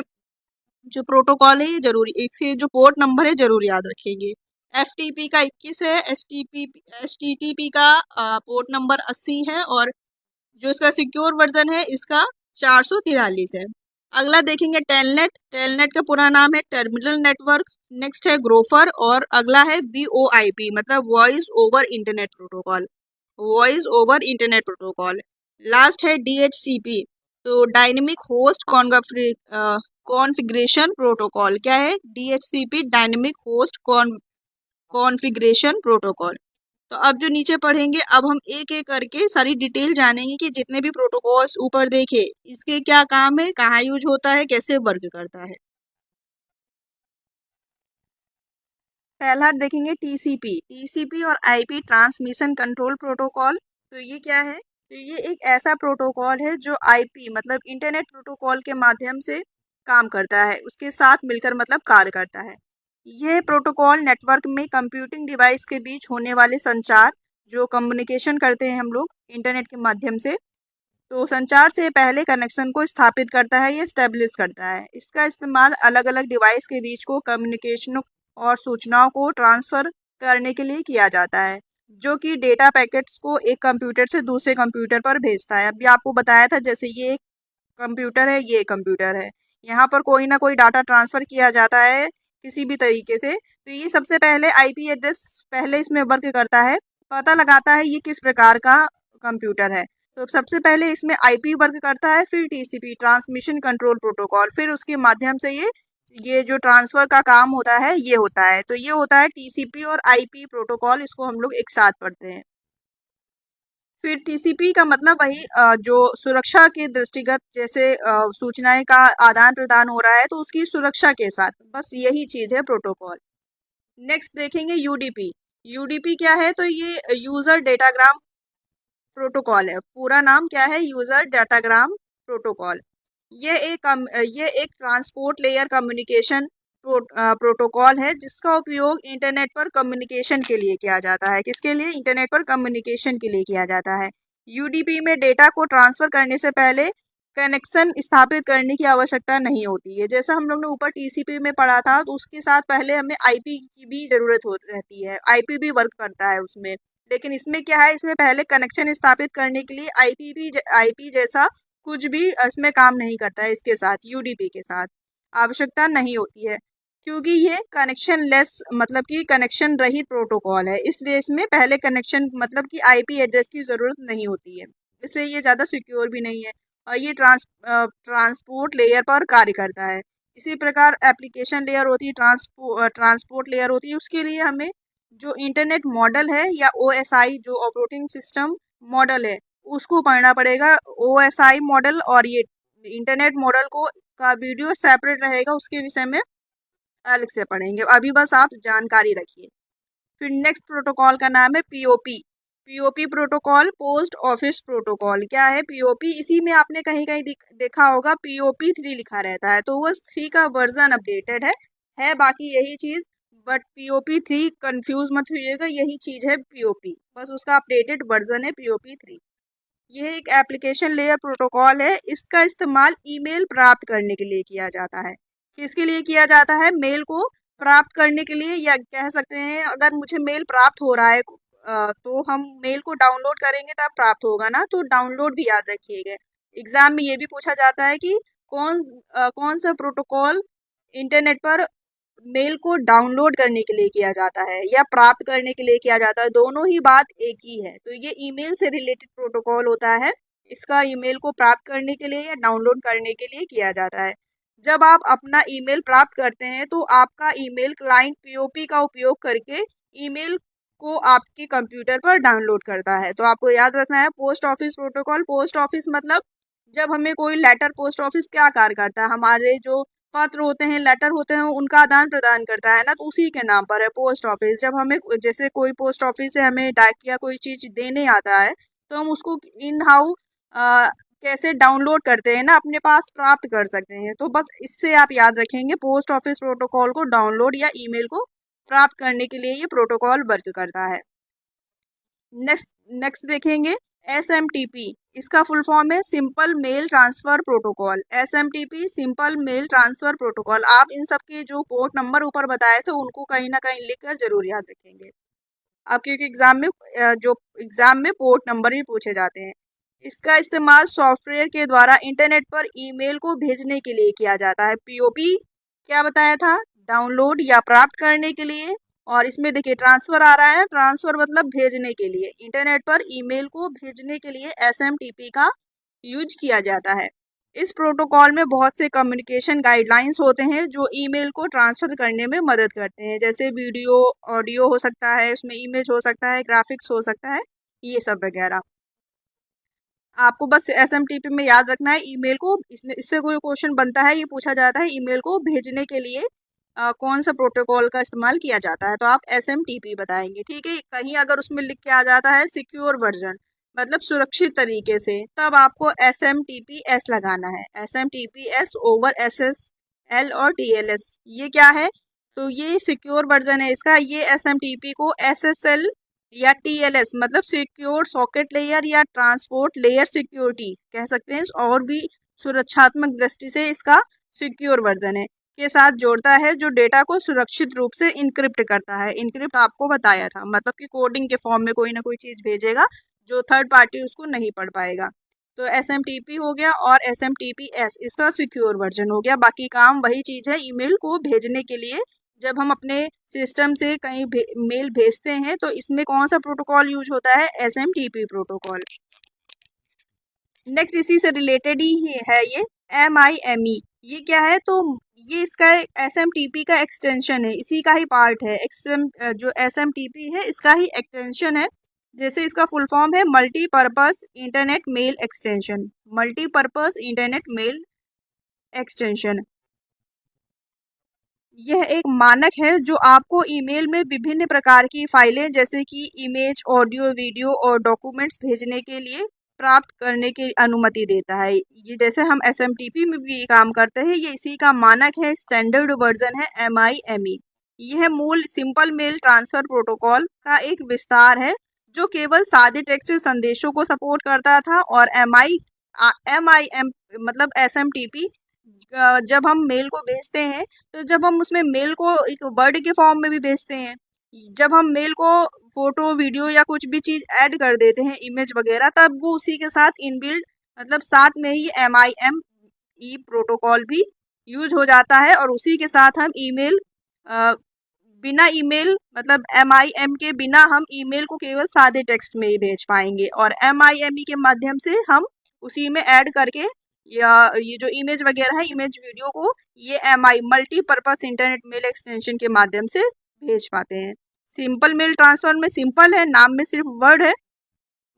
जो प्रोटोकॉल है ये जरूरी, इसके जो पोर्ट नंबर है जरूर याद रखेंगे। FTP का 21 है। HTTP का पोर्ट नंबर 80 है, और जो इसका सिक्योर वर्जन है इसका 443 है। अगला देखेंगे टेलनेट। टेलनेट का पूरा नाम है टर्मिनल नेटवर्क। नेक्स्ट है ग्रोफर, और अगला है VoIP, मतलब voice over internet protocol, voice over internet protocol. Last है DHCP, तो डायनेमिक होस्ट कॉन्फ़िगरेशन प्रोटोकॉल। क्या है? DHCP dynamic host configuration protocol. तो अब जो नीचे पढ़ेंगे, अब हम एक एक करके सारी डिटेल जानेंगे कि जितने भी प्रोटोकॉल्स ऊपर देखे इसके क्या काम है, कहाँ यूज होता है, कैसे वर्क करता है। पहला देखेंगे टीसीपी। टीसीपी और आईपी ट्रांसमिशन कंट्रोल प्रोटोकॉल। तो ये क्या है? तो ये एक ऐसा प्रोटोकॉल है जो आईपी मतलब इंटरनेट प्रोटोकॉल के माध्यम से काम करता है, उसके साथ मिलकर मतलब कार्य करता है। यह प्रोटोकॉल नेटवर्क में कंप्यूटिंग डिवाइस के बीच होने वाले संचार, जो कम्युनिकेशन करते हैं हम लोग इंटरनेट के माध्यम से, तो संचार से पहले कनेक्शन को स्थापित करता है, ये स्टेब्लिश करता है। इसका इस्तेमाल अलग अलग डिवाइस के बीच को कम्युनिकेशन और सूचनाओं को ट्रांसफर करने के लिए किया जाता है, जो कि डेटा पैकेट्स को एक कंप्यूटर से दूसरे कंप्यूटर पर भेजता है। अभी आपको बताया था, जैसे ये एक कंप्यूटर है, ये कंप्यूटर है, यहाँ पर कोई ना कोई डाटा ट्रांसफर किया जाता है किसी भी तरीके से। तो ये सबसे पहले आईपी एड्रेस पहले इसमें वर्क करता है, पता लगाता है ये किस प्रकार का कंप्यूटर है। तो सबसे पहले इसमें आईपी वर्क करता है, फिर टीसीपी ट्रांसमिशन कंट्रोल प्रोटोकॉल, फिर उसके माध्यम से ये जो ट्रांसफर का काम होता है ये होता है। तो ये होता है टीसीपी और आईपी प्रोटोकॉल, इसको हम लोग एक साथ पढ़ते हैं। फिर टीसीपी का मतलब वही जो सुरक्षा के दृष्टिगत, जैसे सूचनाएं का आदान प्रदान हो रहा है तो उसकी सुरक्षा के साथ, बस यही चीज है प्रोटोकॉल। नेक्स्ट देखेंगे यूडीपी। यूडीपी क्या है? तो ये यूजर डेटाग्राम प्रोटोकॉल है। पूरा नाम क्या है? User datagram protocol. ये एक ट्रांसपोर्ट लेयर कम्युनिकेशन प्रोटोकॉल है, जिसका उपयोग इंटरनेट पर कम्युनिकेशन के लिए किया जाता है। किसके लिए? इंटरनेट पर कम्युनिकेशन के लिए किया जाता है। यूडीपी में डेटा को ट्रांसफर करने से पहले कनेक्शन स्थापित करने की आवश्यकता नहीं होती है। जैसा हम लोग ने ऊपर टीसीपी में पढ़ा था, तो उसके साथ पहले हमें आईपी की भी जरूरत हो रहती है, आईपी भी वर्क करता है उसमें। लेकिन इसमें क्या है? इसमें पहले कनेक्शन स्थापित करने के लिए आईपी जैसा कुछ भी इसमें काम नहीं करता है, इसके साथ यूडीपी के साथ आवश्यकता नहीं होती है, क्योंकि ये कनेक्शन लेस मतलब कि कनेक्शन रहित प्रोटोकॉल है, इसलिए इसमें पहले कनेक्शन मतलब कि आईपी एड्रेस की ज़रूरत नहीं होती है, इसलिए ये ज़्यादा सिक्योर भी नहीं है, और ये ट्रांसपोर्ट लेयर पर कार्य करता है। इसी प्रकार एप्लीकेशन लेयर होती है, ट्रांसपोर्ट लेयर होती है, उसके लिए हमें जो इंटरनेट मॉडल है या OSI जो ऑपरेटिंग सिस्टम मॉडल है उसको पढ़ना पड़ेगा। OSI मॉडल और ये इंटरनेट मॉडल को का वीडियो सेपरेट रहेगा, उसके विषय में अलग से पढ़ेंगे, अभी बस आप जानकारी रखिए। फिर नेक्स्ट प्रोटोकॉल का नाम है POP. POP protocol post office protocol. क्या है पीओपी? इसी में आपने कहीं कहीं देखा होगा POP3 लिखा रहता है, तो बस 3 का वर्जन अपडेटेड है बाकी यही चीज़, बट POP3 कंफ्यूज मत होइएगा, यही चीज़ है पीओपी, बस उसका अपडेटेड वर्जन है POP3। यह एक एप्लीकेशन लेयर प्रोटोकॉल है, इसका इस्तेमाल ईमेल प्राप्त करने के लिए किया जाता है। किसके लिए किया जाता है? मेल को प्राप्त करने के लिए, या कह सकते हैं अगर मुझे मेल प्राप्त हो रहा है तो हम मेल को डाउनलोड करेंगे तब प्राप्त होगा ना, तो डाउनलोड भी याद रखिएगा। एग्जाम में ये भी पूछा जाता है कि कौन सा प्रोटोकॉल इंटरनेट पर मेल को डाउनलोड करने के लिए किया जाता है या प्राप्त करने के लिए किया जाता है, दोनों ही बात एक ही है। तो ये ईमेल से रिलेटेड प्रोटोकॉल होता है, इसका ईमेल को प्राप्त करने के लिए या डाउनलोड करने के लिए किया जाता है। जब आप अपना ईमेल प्राप्त करते हैं तो आपका ईमेल क्लाइंट पीओपी का उपयोग करके ईमेल को आपके कंप्यूटर पर डाउनलोड करता है। तो आपको याद रखना है post office protocol. Post office मतलब जब हमें कोई लेटर, पोस्ट ऑफिस क्या कार्य करता है, हमारे जो पत्र होते हैं, लेटर होते हैं, उनका आदान प्रदान करता है ना, तो उसी के नाम पर है पोस्ट ऑफिस। जब हमें जैसे कोई पोस्ट ऑफिस से हमें डाक या कोई चीज देने आता है तो हम उसको इन हाउ कैसे डाउनलोड करते हैं ना, अपने पास प्राप्त कर सकते हैं। तो बस इससे आप याद रखेंगे पोस्ट ऑफिस प्रोटोकॉल को डाउनलोड या ईमेल को प्राप्त करने के लिए ये प्रोटोकॉल वर्क करता है। नेक्स्ट नेक्स्ट देखेंगे SMTP। इसका फुल फॉर्म है simple mail transfer protocol. SMTP simple mail transfer protocol. आप इन सब के जो पोर्ट नंबर ऊपर बताए थे उनको कहीं ना कहीं लिखकर जरूर याद रखेंगे आप, क्योंकि एग्जाम में पोर्ट नंबर भी पूछे जाते हैं। इसका इस्तेमाल सॉफ्टवेयर के द्वारा इंटरनेट पर ईमेल को भेजने के लिए किया जाता है। पीओपी क्या बताया था, डाउनलोड या प्राप्त करने के लिए। और इसमें देखिए ट्रांसफर आ रहा है, ट्रांसफर मतलब भेजने के लिए, इंटरनेट पर ईमेल को भेजने के लिए SMTP का यूज किया जाता है। इस प्रोटोकॉल में बहुत से कम्युनिकेशन गाइडलाइंस होते हैं जो ईमेल को ट्रांसफर करने में मदद करते हैं, जैसे वीडियो, ऑडियो हो सकता है, उसमें इमेज हो सकता है, ग्राफिक्स हो सकता है, ये सब वगैरह। आपको बस SMTP में याद रखना है ईमेल को, इससे कोई क्वेश्चन बनता है, ये पूछा जाता है ईमेल को भेजने के लिए कौन सा प्रोटोकॉल का इस्तेमाल किया जाता है, तो आप SMTP बताएंगे, ठीक है। कहीं अगर उसमें लिख के आ जाता है सिक्योर वर्जन मतलब सुरक्षित तरीके से, तब आपको SMTPS लगाना है। SMTPS ओवर SSL और TLS, ये क्या है, तो ये सिक्योर वर्जन है इसका। ये SMTP को SSL या TLS मतलब सिक्योर सॉकेट लेयर या ट्रांसपोर्ट लेयर सिक्योरिटी कह सकते हैं, और भी सुरक्षात्मक दृष्टि से इसका सिक्योर वर्जन है के साथ जोड़ता है, जो डेटा को सुरक्षित रूप से इनक्रिप्ट करता है। इनक्रिप्ट आपको बताया था, मतलब कि कोडिंग के फॉर्म में कोई ना कोई चीज भेजेगा जो थर्ड पार्टी उसको नहीं पढ़ पाएगा। तो SMTP हो गया, और SMTPS इसका सिक्योर वर्जन हो गया। बाकी काम वही चीज है ईमेल को भेजने के लिए। जब हम अपने सिस्टम से कहीं मेल भेजते हैं तो इसमें कौन सा प्रोटोकॉल यूज होता है, SMTP प्रोटोकॉल। नेक्स्ट इसी से रिलेटेड ही है ये MIME। ये क्या है, तो ये इसका SMTP का एक्सटेंशन है, इसी का ही पार्ट है। जो SMTP है इसका ही एक्सटेंशन है। जैसे इसका फुल फॉर्म है multipurpose internet mail extension. Multipurpose internet mail extension यह एक मानक है जो आपको ईमेल में विभिन्न प्रकार की फाइलें जैसे कि इमेज, ऑडियो, वीडियो और डॉक्यूमेंट्स भेजने के लिए प्राप्त करने की अनुमति देता है। ये जैसे हम SMTP में भी काम करते हैं, ये इसी का मानक है, स्टैंडर्ड वर्जन है MIME। यह मूल सिंपल मेल ट्रांसफर प्रोटोकॉल का एक विस्तार है जो केवल सादे टेक्स्ट संदेशों को सपोर्ट करता था, और MIM मतलब SMTP जब हम मेल को भेजते हैं तो जब हम उसमें मेल को एक वर्ड के फॉर्म में भी भेजते हैं, जब हम मेल को फोटो, वीडियो या कुछ भी चीज ऐड कर देते हैं, इमेज वगैरह, तब वो उसी के साथ इनबिल्ट मतलब साथ में ही MIME प्रोटोकॉल भी यूज हो जाता है, और उसी के साथ हम ईमेल बिना ईमेल मतलब MIM के बिना हम ईमेल को केवल सादे टेक्स्ट में ही भेज पाएंगे, और MIME के माध्यम से हम उसी में ऐड करके या ये जो इमेज वगैरह है, इमेज वीडियो को ये मल्टीपर्पस इंटरनेट मेल एक्सटेंशन के माध्यम से भेज पाते हैं। सिंपल मेल ट्रांसफर में सिंपल है, नाम में सिर्फ वर्ड है,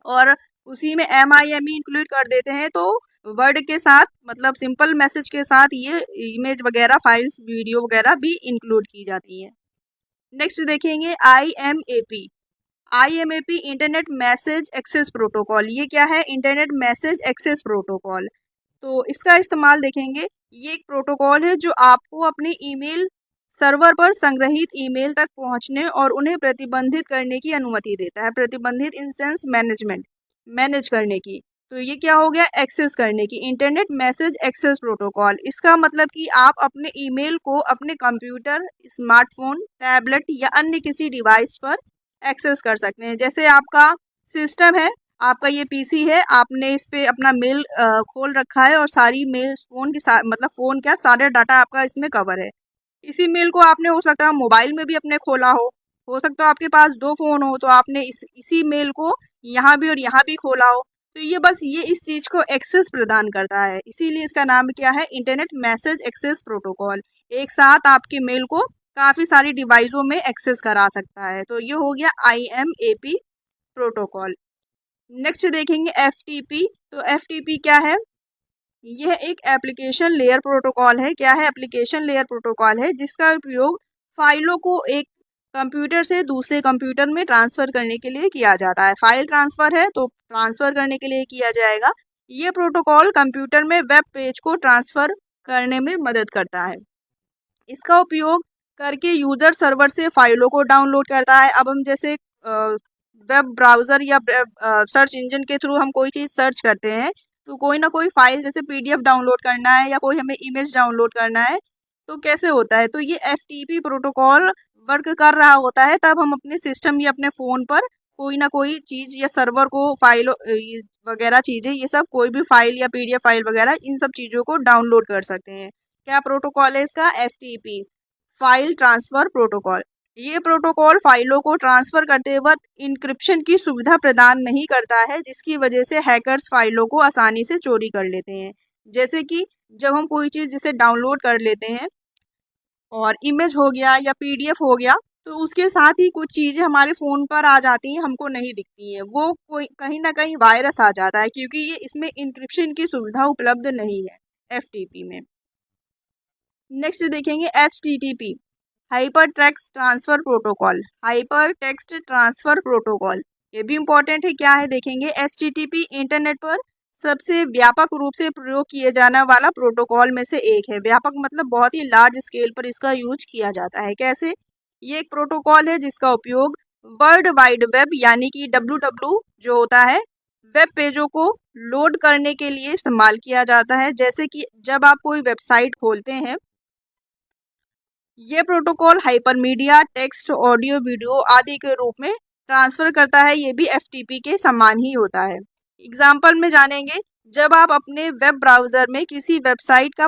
और उसी में MIME इंक्लूड कर देते हैं, तो वर्ड के साथ मतलब सिंपल मैसेज के साथ ये इमेज वगैरह, फाइल्स, वीडियो वगैरह भी इंक्लूड की जाती है। नेक्स्ट देखेंगे IMAP internet message access protocol. ये क्या है, इंटरनेट मैसेज एक्सेस प्रोटोकॉल। तो इसका इस्तेमाल देखेंगे, ये एक प्रोटोकॉल है जो आपको अपने ईमेल सर्वर पर संग्रहित ईमेल तक पहुंचने और उन्हें प्रतिबंधित करने की अनुमति देता है। प्रतिबंधित इन सेंस मैनेज करने की। तो ये क्या हो गया, एक्सेस करने की, इंटरनेट मैसेज एक्सेस प्रोटोकॉल। इसका मतलब कि आप अपने ईमेल को अपने कंप्यूटर, स्मार्टफोन, टैबलेट या अन्य किसी डिवाइस पर एक्सेस कर सकते हैं। जैसे आपका सिस्टम है, आपका ये पीसी है, आपने इस पे अपना मेल खोल रखा है और सारी मेल फोन की मतलब फोन क्या सारे डाटा आपका इसमें कवर है। इसी मेल को आपने हो सकता है मोबाइल में भी अपने खोला हो सकता है आपके पास दो फोन हो तो आपने इसी मेल को यहाँ भी और यहाँ भी खोला हो। तो ये बस ये इस चीज को एक्सेस प्रदान करता है, इसीलिए इसका नाम क्या है, इंटरनेट मैसेज एक्सेस प्रोटोकॉल। एक साथ आपके मेल को काफी सारी डिवाइसों में एक्सेस करा सकता है। तो ये हो गया IMAP प्रोटोकॉल। नेक्स्ट देखेंगे FTP। तो FTP क्या है, यह एक एप्लीकेशन लेयर प्रोटोकॉल है। क्या है, एप्लीकेशन लेयर प्रोटोकॉल है जिसका उपयोग फाइलों को एक कंप्यूटर से दूसरे कंप्यूटर में ट्रांसफर करने के लिए किया जाता है। फाइल ट्रांसफर है तो ट्रांसफर करने के लिए किया जाएगा। ये प्रोटोकॉल कंप्यूटर में वेब पेज को ट्रांसफर करने में मदद करता है। इसका उपयोग करके यूजर सर्वर से फाइलों को डाउनलोड करता है। अब हम जैसे वेब ब्राउज़र या सर्च इंजन के थ्रू हम कोई चीज़ सर्च करते हैं तो कोई ना कोई फाइल जैसे PDF डाउनलोड करना है या कोई हमें इमेज डाउनलोड करना है तो कैसे होता है, तो ये FTP प्रोटोकॉल वर्क कर रहा होता है तब हम अपने सिस्टम या अपने फ़ोन पर कोई ना कोई चीज़ या सर्वर को फाइल वगैरह चीज़ें, ये सब कोई भी फाइल या PDF फाइल वगैरह इन सब चीज़ों को डाउनलोड कर सकते हैं। क्या प्रोटोकॉल है इसका, FTP, फाइल ट्रांसफर प्रोटोकॉल। ये प्रोटोकॉल फाइलों को ट्रांसफर करते वक्त इंक्रिप्शन की सुविधा प्रदान नहीं करता है जिसकी वजह से हैकर्स फाइलों को आसानी से चोरी कर लेते हैं। जैसे कि जब हम कोई चीज़ जैसे डाउनलोड कर लेते हैं और इमेज हो गया या PDF हो गया तो उसके साथ ही कुछ चीज़ें हमारे फ़ोन पर आ जाती हैं, हमको नहीं दिखती हैं, वो कोई कहीं ना कहीं वायरस आ जाता है क्योंकि ये इसमें इंक्रिप्शन की सुविधा उपलब्ध नहीं है FTP में। नेक्स्ट देखेंगे HTTP, hyper text transfer protocol. Hyper text transfer protocol ये भी इम्पोर्टेंट है। क्या है देखेंगे, HTTP इंटरनेट पर सबसे व्यापक रूप से प्रयोग किए जाने वाला प्रोटोकॉल में से एक है। व्यापक मतलब बहुत ही लार्ज स्केल पर इसका यूज किया जाता है। कैसे, ये एक प्रोटोकॉल है जिसका उपयोग वर्ल्ड वाइड वेब यानी कि WW जो होता है वेब पेजों को लोड करने के लिए इस्तेमाल किया जाता है। जैसे कि जब आप कोई वेबसाइट खोलते हैं, ये protocol hypermedia, text, audio, video आदि के रूप में ट्रांसफर करता है। ये भी FTP के समान ही होता है। एग्जाम्पल में जानेंगे, जब आप अपने वेब ब्राउज़र में किसी वेबसाइट का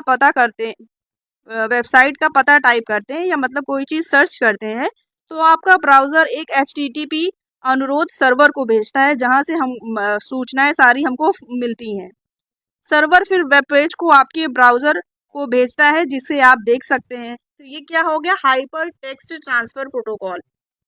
पता टाइप करते हैं या मतलब कोई चीज़ सर्च करते हैं तो आपका ब्राउज़र एक HTTP अनुरोध सर्वर को भेजता है जहां से हम सूचनाएं सारी हमको मिलती हैं। सर्वर फिर वेब पेज को आपके ब्राउज़र को भेजता है जिसे आप देख सकते हैं। तो ये क्या हो गया, हाइपर टेक्स्ट ट्रांसफर प्रोटोकॉल।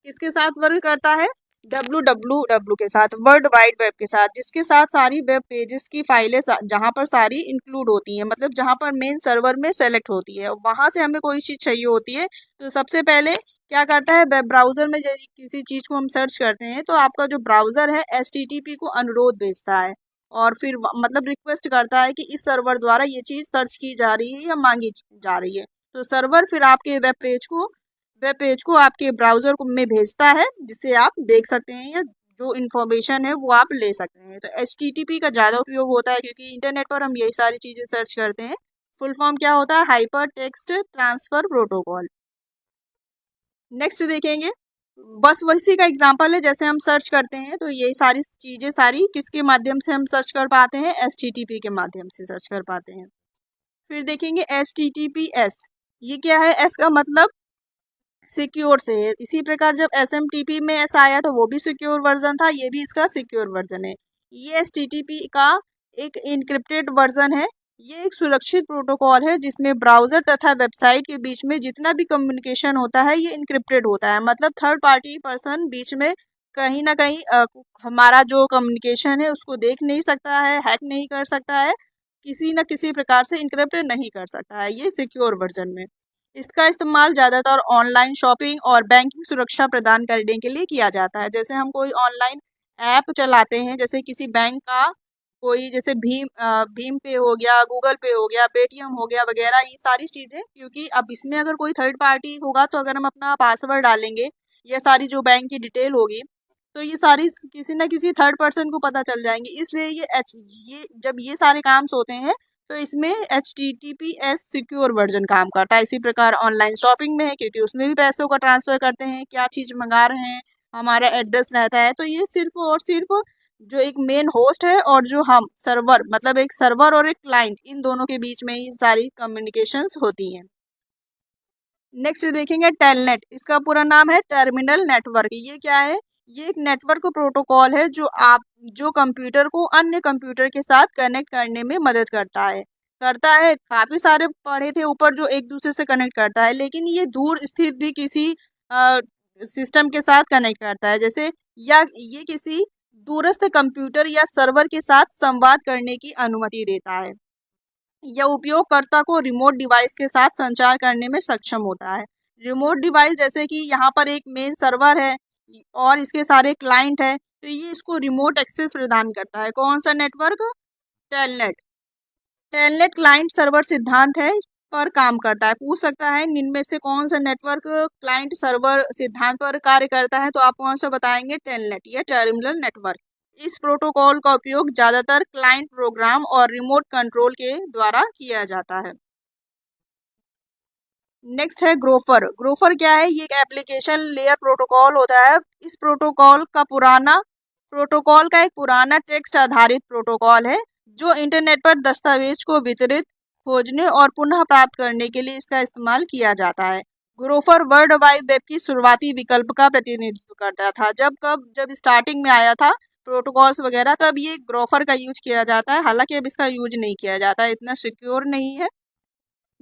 किसके साथ वर्क करता है, WWW के साथ, वर्ल्ड वाइड वेब के साथ, जिसके साथ सारी वेब पेजेस की फाइलें जहाँ पर सारी इंक्लूड होती हैं, मतलब जहाँ पर मेन सर्वर में सेलेक्ट होती है वहाँ से हमें कोई चीज़ चाहिए होती है तो सबसे पहले क्या करता है, वेब ब्राउज़र में जब किसी चीज़ को हम सर्च करते हैं तो आपका जो ब्राउज़र है HTTP को अनुरोध भेजता है और फिर मतलब रिक्वेस्ट करता है कि इस सर्वर द्वारा ये चीज़ सर्च की जा रही है या मांगी जा रही है। तो सर्वर फिर आपके वेब पेज को आपके ब्राउज़र को में भेजता है जिसे आप देख सकते हैं या जो इन्फॉर्मेशन है वो आप ले सकते हैं। तो HTTP का ज़्यादा उपयोग होता है क्योंकि इंटरनेट पर हम यही सारी चीज़ें सर्च करते हैं। फुल फॉर्म क्या होता है, hyper text transfer protocol. Next देखेंगे, बस वैसी का एग्जांपल है, जैसे हम सर्च करते हैं तो ये सारी चीज़ें सारी किसके माध्यम से हम सर्च कर पाते हैं, HTTP के माध्यम से सर्च कर पाते हैं। फिर देखेंगे HTTPS, ये क्या है, S का मतलब सिक्योर से है। इसी प्रकार जब SMTP में S आया तो वो भी सिक्योर वर्जन था, ये भी इसका सिक्योर वर्जन है। ये HTTP का एक इनक्रिप्टेड वर्जन है। ये एक सुरक्षित प्रोटोकॉल है जिसमें ब्राउज़र तथा वेबसाइट के बीच में जितना भी कम्युनिकेशन होता है ये इनक्रिप्टेड होता है, मतलब थर्ड पार्टी पर्सन बीच में कहीं ना कहीं हमारा जो कम्युनिकेशन है उसको देख नहीं सकता है, हैक नहीं कर सकता है, किसी न किसी प्रकार से इनक्रिप्ट नहीं कर सकता है, ये सिक्योर वर्जन में। इसका इस्तेमाल ज़्यादातर ऑनलाइन शॉपिंग और बैंकिंग सुरक्षा प्रदान करने के लिए किया जाता है। जैसे हम कोई ऑनलाइन ऐप चलाते हैं, जैसे किसी बैंक का कोई, जैसे भीम पे हो गया, गूगल पे हो गया, पेटीएम हो गया वगैरह, ये सारी चीज़ें, क्योंकि अब इसमें अगर कोई थर्ड पार्टी होगा तो अगर हम अपना पासवर्ड डालेंगे या सारी जो बैंक की डिटेल होगी तो ये सारी किसी ना किसी थर्ड पर्सन को पता चल जाएंगी, इसलिए ये जब ये सारे काम होते हैं तो इसमें HTTPS सिक्योर वर्जन काम करता है। इसी प्रकार ऑनलाइन शॉपिंग में है, क्योंकि उसमें भी पैसों का ट्रांसफर करते हैं, क्या चीज़ मंगा रहे हैं, हमारा एड्रेस रहता है। तो ये सिर्फ और सिर्फ जो एक मेन होस्ट है और जो हम सर्वर, मतलब एक सर्वर और एक क्लाइंट, इन दोनों के बीच में ही सारी कम्युनिकेशंस होती हैं। नेक्स्ट देखेंगे टेलनेट। इसका पूरा नाम है टर्मिनल नेटवर्क। ये क्या है? ये एक नेटवर्क प्रोटोकॉल है जो कंप्यूटर को अन्य कंप्यूटर के साथ कनेक्ट करने में मदद करता है। काफी सारे पढ़े थे ऊपर जो एक दूसरे से कनेक्ट करता है, लेकिन ये दूर स्थित भी किसी सिस्टम के साथ कनेक्ट करता है, जैसे या ये किसी दूरस्थ कंप्यूटर या सर्वर के साथ संवाद करने की अनुमति देता है। यह उपयोगकर्ता को रिमोट डिवाइस के साथ संचार करने में सक्षम होता है। रिमोट डिवाइस जैसे कि यहाँ पर एक मेन सर्वर है और इसके सारे क्लाइंट है, तो ये इसको रिमोट एक्सेस प्रदान करता है। कौन सा network? Telnet. Telnet client server सिद्धांत है पर काम करता है। पूछ सकता है इनमें से कौन सा नेटवर्क क्लाइंट सर्वर सिद्धांत पर कार्य करता है, तो आप कौन सा बताएंगे? टेलनेट या टर्मिनल नेटवर्क। इस प्रोटोकॉल का उपयोग ज़्यादातर क्लाइंट प्रोग्राम और रिमोट कंट्रोल के द्वारा किया जाता है। नेक्स्ट है ग्रोफर। ग्रोफर क्या है? ये एक एप्लीकेशन लेयर प्रोटोकॉल होता है। इस प्रोटोकॉल का एक पुराना टेक्स्ट आधारित प्रोटोकॉल है जो इंटरनेट पर दस्तावेज को वितरित, खोजने और पुनः प्राप्त करने के लिए इसका इस्तेमाल किया जाता है। ग्रोफर वर्ल्ड वाइड वेब की शुरुआती विकल्प का प्रतिनिधित्व करता था। जब स्टार्टिंग में आया था प्रोटोकॉल्स वगैरह, तब ये ग्रोफर का यूज किया जाता है। हालांकि अब इसका यूज नहीं किया जाता है, इतना सिक्योर नहीं है।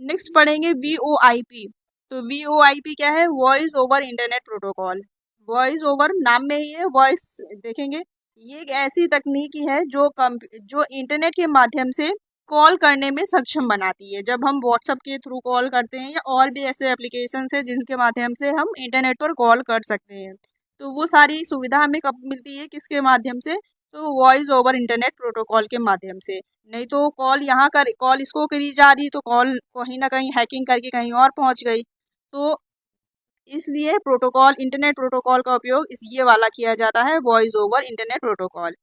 नेक्स्ट पढ़ेंगे VoIP। तो VoIP क्या है? Voice over internet protocol. Voice over नाम में ही है, वॉइस देखेंगे। ये एक ऐसी तकनीकी है जो इंटरनेट के माध्यम से कॉल करने में सक्षम बनाती है। जब हम व्हाट्सएप के थ्रू कॉल करते हैं या और भी ऐसे एप्लीकेशन है जिनके माध्यम से हम इंटरनेट पर कॉल कर सकते हैं, तो वो सारी सुविधा हमें कब मिलती है, किसके माध्यम से? तो वॉइस ओवर इंटरनेट प्रोटोकॉल के माध्यम से। नहीं तो कॉल इसको करी जा रही, तो कॉल कहीं ना कहीं हैकिंग करके कहीं और पहुंच गई। तो इसलिए इंटरनेट प्रोटोकॉल का उपयोग ये वाला किया जाता है, वॉइस ओवर इंटरनेट प्रोटोकॉल।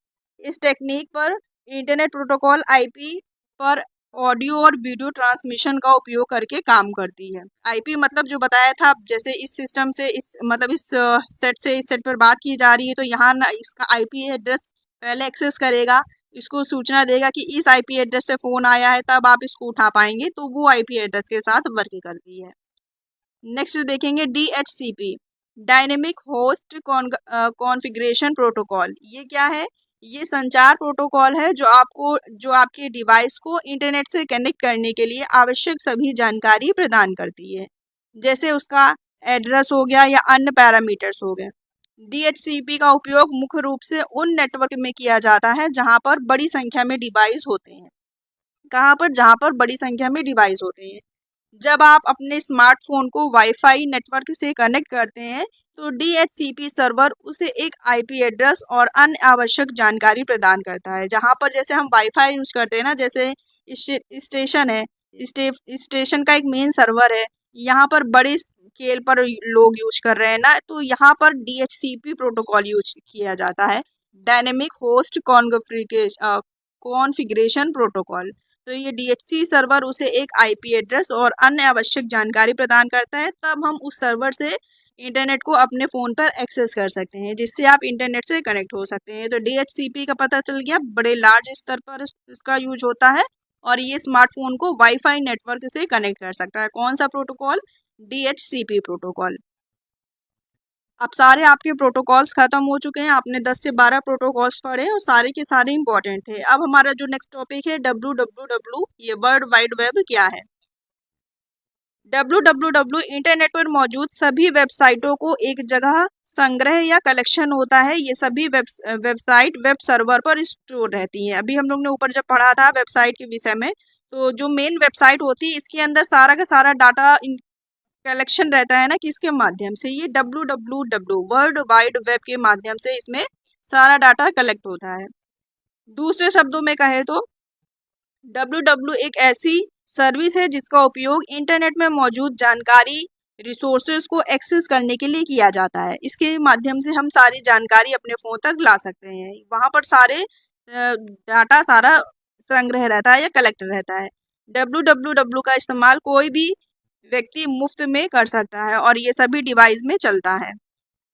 इस टेक्निक पर इंटरनेट प्रोटोकॉल IP पर ऑडियो और वीडियो ट्रांसमिशन का उपयोग करके काम करती है। IP मतलब जो बताया था, जैसे इस सिस्टम से इस सेट से इस सेट पर बात की जा रही है, तो यहाँ ना इसका IP एड्रेस पहले एक्सेस करेगा, इसको सूचना देगा कि इस IP एड्रेस से फ़ोन आया है, तब आप इसको उठा पाएंगे। तो वो IP एड्रेस के साथ वर्क करती है। नेक्स्ट देखेंगे DHCP, dynamic host configuration protocol. ये क्या है? ये संचार प्रोटोकॉल है जो आपके डिवाइस को इंटरनेट से कनेक्ट करने के लिए आवश्यक सभी जानकारी प्रदान करती है, जैसे उसका एड्रेस हो गया या अन्य पैरामीटर्स हो गए। DHCP का उपयोग मुख्य रूप से उन नेटवर्क में किया जाता है जहां पर बड़ी संख्या में डिवाइस होते हैं। कहाँ पर? जहां पर बड़ी संख्या में डिवाइस होते हैं। जब आप अपने स्मार्टफोन को वाईफाई नेटवर्क से कनेक्ट करते हैं, तो DHCP सर्वर उसे एक IP एड्रेस और अन्य आवश्यक जानकारी प्रदान करता है। जहां पर जैसे हम वाईफाई यूज करते हैं ना, जैसे स्टेशन है, स्टेशन का एक मेन सर्वर है, यहाँ पर बड़े स्केल पर लोग यूज कर रहे हैं ना, तो यहाँ पर DHCP प्रोटोकॉल यूज किया जाता है, डायनेमिक होस्ट कॉन्फ़िगरेशन प्रोटोकॉल। तो ये DHC सर्वर उसे एक IP एड्रेस और अन्य आवश्यक जानकारी प्रदान करता है, तब हम उस सर्वर से इंटरनेट को अपने फ़ोन पर एक्सेस कर सकते हैं, जिससे आप इंटरनेट से कनेक्ट हो सकते हैं। तो DHCP का पता चल गया, बड़े लार्ज स्तर पर इसका यूज होता है और ये स्मार्टफोन को वाईफाई नेटवर्क से कनेक्ट कर सकता है। कौन सा प्रोटोकॉल? DHCP protocol. अब सारे आपके प्रोटोकॉल्स खत्म हो चुके हैं, आपने 10 से 12 प्रोटोकॉल्स पढ़े और सारे के सारे इंपॉर्टेंट थे। अब हमारा जो नेक्स्ट टॉपिक है WWW, ये वर्ल्ड वाइड वेब क्या है? WWW इंटरनेट पर मौजूद सभी वेबसाइटों को एक जगह संग्रह या कलेक्शन होता है। ये सभी वेबसाइट वेब सर्वर पर स्टोर रहती हैं। अभी हम लोग ने ऊपर जब पढ़ा था वेबसाइट के विषय में, तो जो मेन वेबसाइट होती है इसके अंदर सारा का सारा डाटा कलेक्शन रहता है ना, किसके माध्यम से? ये WWW वर्ल्ड वाइड वेब के माध्यम से इसमें सारा डाटा कलेक्ट होता है। दूसरे शब्दों में कहे तो WWW एक ऐसी सर्विस है जिसका उपयोग इंटरनेट में मौजूद जानकारी रिसोर्सेज को एक्सेस करने के लिए किया जाता है। इसके माध्यम से हम सारी जानकारी अपने फ़ोन तक ला सकते हैं। वहाँ पर सारे डाटा सारा संग्रह रहता है या कलेक्ट रहता है। www का इस्तेमाल कोई भी व्यक्ति मुफ्त में कर सकता है और ये सभी डिवाइस में चलता है।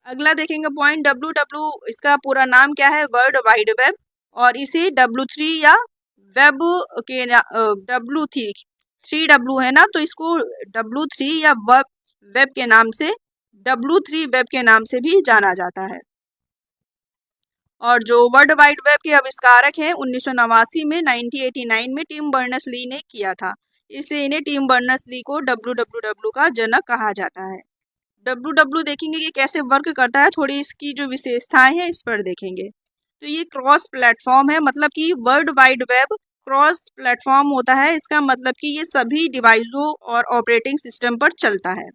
अगला देखेंगे पॉइंट, इसका पूरा नाम क्या है? वर्ल्ड वाइड वेब, और इसे W3 या वेब के W3 है ना, तो इसको W3 या वेब के नाम से W3 वेब के नाम से भी जाना जाता है। और जो वर्ल्ड वाइड वेब के आविष्कारक हैं 1989 में 1989 में टिम बर्नर्स-ली ने किया था, इसलिए इन्हें टिम बर्नर्स-ली को www का जनक कहा जाता है। www देखेंगे कि कैसे वर्क करता है, थोड़ी इसकी जो विशेषताएं हैं इस पर देखेंगे। तो ये क्रॉस प्लेटफॉर्म है, मतलब कि world wide web cross platform होता है। इसका मतलब कि ये सभी डिवाइसों और ऑपरेटिंग सिस्टम पर चलता है।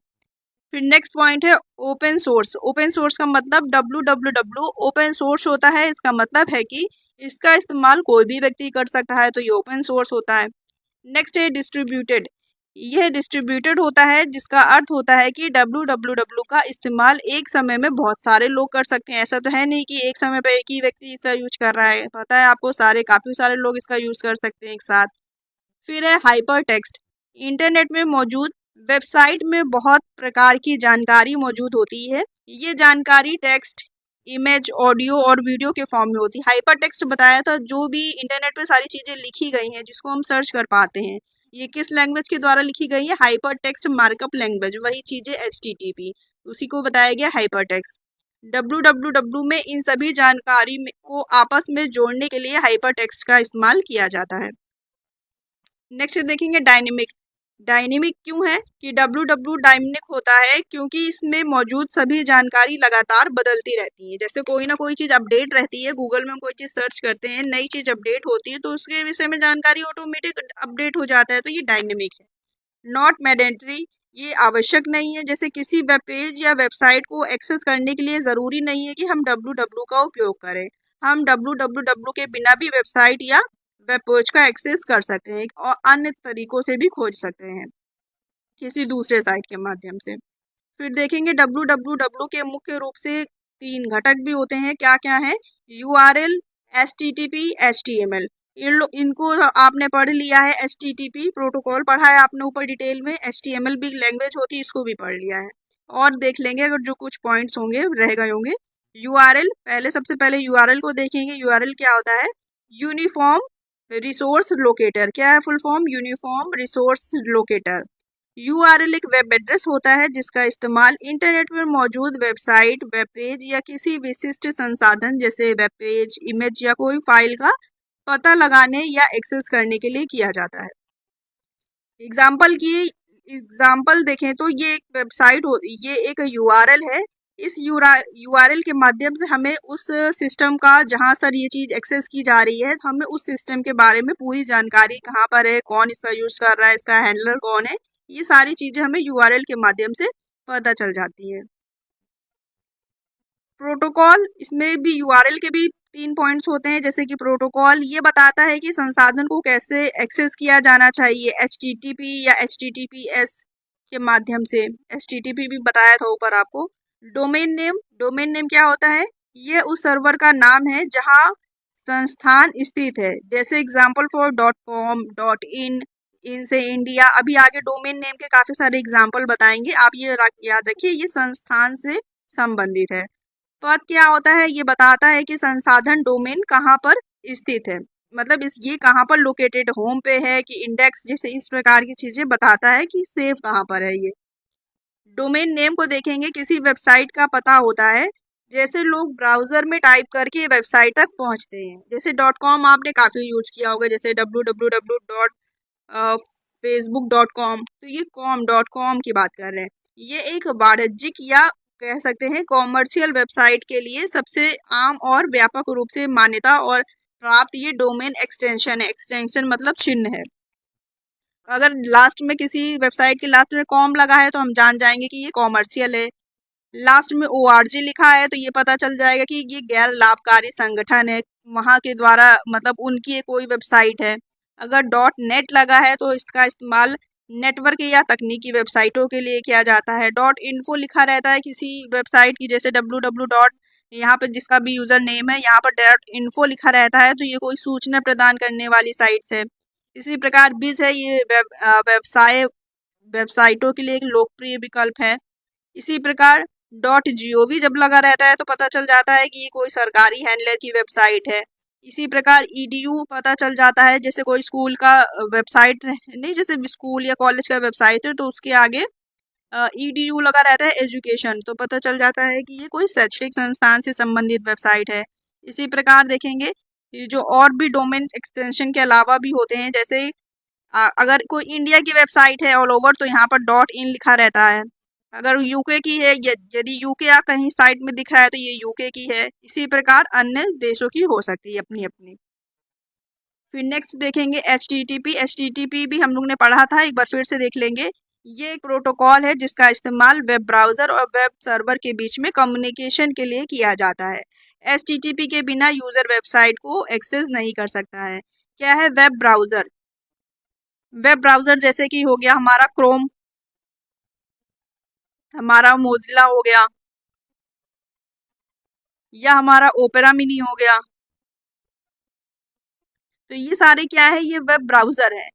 फिर नेक्स्ट पॉइंट है ओपन सोर्स। ओपन सोर्स का मतलब www ओपन सोर्स होता है। इसका मतलब है कि इसका इस्तेमाल कोई भी व्यक्ति कर सकता है, तो ये ओपन सोर्स होता है। नेक्स्ट है डिस्ट्रीब्यूटेड। यह डिस्ट्रीब्यूटेड होता है, जिसका अर्थ होता है कि www का इस्तेमाल एक समय में बहुत सारे लोग कर सकते हैं। ऐसा तो है नहीं कि एक समय पर एक ही व्यक्ति इसका यूज कर रहा है, पता है आपको, काफ़ी सारे लोग इसका यूज कर सकते हैं एक साथ। फिर है हाइपर टेक्स्ट। इंटरनेट में मौजूद वेबसाइट में बहुत प्रकार की जानकारी मौजूद होती है। ये जानकारी टेक्स्ट, इमेज, ऑडियो और वीडियो के फॉर्म में होती है। हाइपर टेक्स्ट बताया था, जो भी इंटरनेट पे सारी चीज़ें लिखी गई हैं जिसको हम सर्च कर पाते हैं, ये किस लैंग्वेज के द्वारा लिखी गई है? Hyper text markup language. वही चीज़ें HTTP, उसी को बताया गया हाइपर टेक्स्ट। www में इन सभी जानकारी को आपस में जोड़ने के लिए हाइपर टेक्स्ट का इस्तेमाल किया जाता है। नेक्स्ट देखेंगे डायनेमिक। डायनेमिक क्यों है कि www डायनेमिक होता है क्योंकि इसमें मौजूद सभी जानकारी लगातार बदलती रहती है। जैसे कोई ना कोई चीज़ अपडेट रहती है, गूगल में हम कोई चीज़ सर्च करते हैं, नई चीज़ अपडेट होती है तो उसके विषय में जानकारी ऑटोमेटिक अपडेट हो जाता है, तो ये डायनेमिक है। नॉट मैंडेटरी, ये आवश्यक नहीं है। जैसे किसी वेब पेज या वेबसाइट को एक्सेस करने के लिए ज़रूरी नहीं है कि हम www का उपयोग करें। हम www के बिना भी वेबसाइट या वेब पेज का एक्सेस कर सकते हैं और अन्य तरीकों से भी खोज सकते हैं किसी दूसरे साइट के माध्यम से। फिर देखेंगे www के मुख्य रूप से 3 घटक भी होते हैं। क्या क्या है? URL, HTTP, HTML। इनको आपने पढ़ लिया है। HTTP प्रोटोकॉल पढ़ा है आपने ऊपर डिटेल में। HTML भी लैंग्वेज होती है, इसको भी पढ़ लिया है। और देख लेंगे अगर जो कुछ पॉइंट्स होंगे रह गए होंगे। URL, सबसे पहले URL को देखेंगे। URL क्या होता है? Uniform resource locator. क्या है full form? Uniform resource locator. URL एक वेब एड्रेस होता है जिसका इस्तेमाल इंटरनेट पर मौजूद वेबसाइट, वेब पेज या किसी विशिष्ट संसाधन जैसे वेब पेज, इमेज या कोई फाइल का पता लगाने या एक्सेस करने के लिए किया जाता है। एग्जाम्पल देखें तो ये एक वेबसाइट हो, ये एक URL है। इस URL के माध्यम से हमें उस सिस्टम का, जहाँ सर ये चीज़ एक्सेस की जा रही है, हमें उस सिस्टम के बारे में पूरी जानकारी, कहाँ पर है, कौन इसका यूज़ कर रहा है, इसका हैंडलर कौन है, ये सारी चीज़ें हमें URL के माध्यम से पता चल जाती है। प्रोटोकॉल, इसमें भी URL के भी 3 पॉइंट्स होते हैं। जैसे कि प्रोटोकॉल ये बताता है कि संसाधन को कैसे एक्सेस किया जाना चाहिए, HTTP या HTTPS के माध्यम से। HTTP भी बताया था ऊपर आपको। डोमेन नेम क्या होता है? ये उस सर्वर का नाम है जहाँ संस्थान स्थित है। जैसे एग्जाम्पल फॉर .com, .in, इन से इंडिया। अभी आगे डोमेन नेम के काफ़ी सारे एग्जाम्पल बताएंगे, आप ये याद रखिए, ये संस्थान से संबंधित है। पद क्या होता है? ये बताता है कि संसाधन डोमेन कहाँ पर स्थित है, मतलब ये कहाँ पर लोकेटेड, होम पे है कि इंडेक्स, जैसे इस प्रकार की चीज़ें बताता है कि सेव कहाँ पर है ये। डोमेन नेम को देखेंगे, किसी वेबसाइट का पता होता है, जैसे लोग ब्राउज़र में टाइप करके वेबसाइट तक पहुँचते हैं। जैसे .com आपने काफ़ी यूज किया होगा, जैसे www.facebook.com, तो ये .com की बात कर रहे हैं। ये एक वाणिज्यिक या कह सकते हैं कॉमर्शियल वेबसाइट के लिए सबसे आम और व्यापक रूप से मान्यता और प्राप्त ये डोमेन एक्सटेंशन है। एक्सटेंशन मतलब चिन्ह है। अगर लास्ट में किसी वेबसाइट के लास्ट में कॉम लगा है तो हम जान जाएंगे कि ये कॉमर्शियल है। लास्ट में ORG लिखा है तो ये पता चल जाएगा कि ये गैर लाभकारी संगठन है, वहाँ के द्वारा, मतलब उनकी कोई वेबसाइट है। अगर .net लगा है तो इसका इस्तेमाल नेटवर्क या तकनीकी वेबसाइटों के लिए किया जाता है। डॉट इन्फो लिखा रहता है किसी वेबसाइट की, जैसे www डॉट, यहाँ पर जिसका भी यूज़र नेम है यहाँ पर डॉट इन्फो लिखा रहता है तो ये कोई सूचना प्रदान करने वाली साइट्स है। इसी प्रकार बिज है, ये व्यवसाय वेबसाइटों के लिए एक लोकप्रिय विकल्प है। इसी प्रकार डॉट जीओवी जब लगा रहता है तो पता चल जाता है कि ये कोई सरकारी हैंडलर की वेबसाइट है। इसी प्रकार ईडीयू पता चल जाता है, जैसे कोई स्कूल का वेबसाइट नहीं, जैसे स्कूल या कॉलेज का वेबसाइट है तो उसके आगे ईडीयू लगा रहता है एजुकेशन, तो पता चल जाता है कि ये कोई शैक्षणिक संस्थान से संबंधित वेबसाइट है। इसी प्रकार देखेंगे ये जो और भी डोमेन एक्सटेंशन के अलावा भी होते हैं, जैसे अगर कोई इंडिया की वेबसाइट है ऑल ओवर तो यहाँ पर डॉट इन लिखा रहता है। अगर यूके की है, यदि यूके या कहीं साइट में दिख रहा है तो ये यूके की है। इसी प्रकार अन्य देशों की हो सकती है अपनी अपनी। फिर नेक्स्ट देखेंगे एचटीटीपी। एचटीटीपी भी हम लोग ने पढ़ा था, एक बार फिर से देख लेंगे। ये एक प्रोटोकॉल है जिसका इस्तेमाल वेब ब्राउज़र और वेब सर्वर के बीच में कम्युनिकेशन के लिए किया जाता है। एचटीटीपी के बिना यूज़र वेबसाइट को एक्सेस नहीं कर सकता है। क्या है वेब ब्राउज़र? वेब ब्राउज़र जैसे कि हो गया हमारा क्रोम, हमारा मोजिला हो गया, या हमारा ओपेरा मिनी हो गया। तो ये सारे क्या है, ये वेब ब्राउज़र है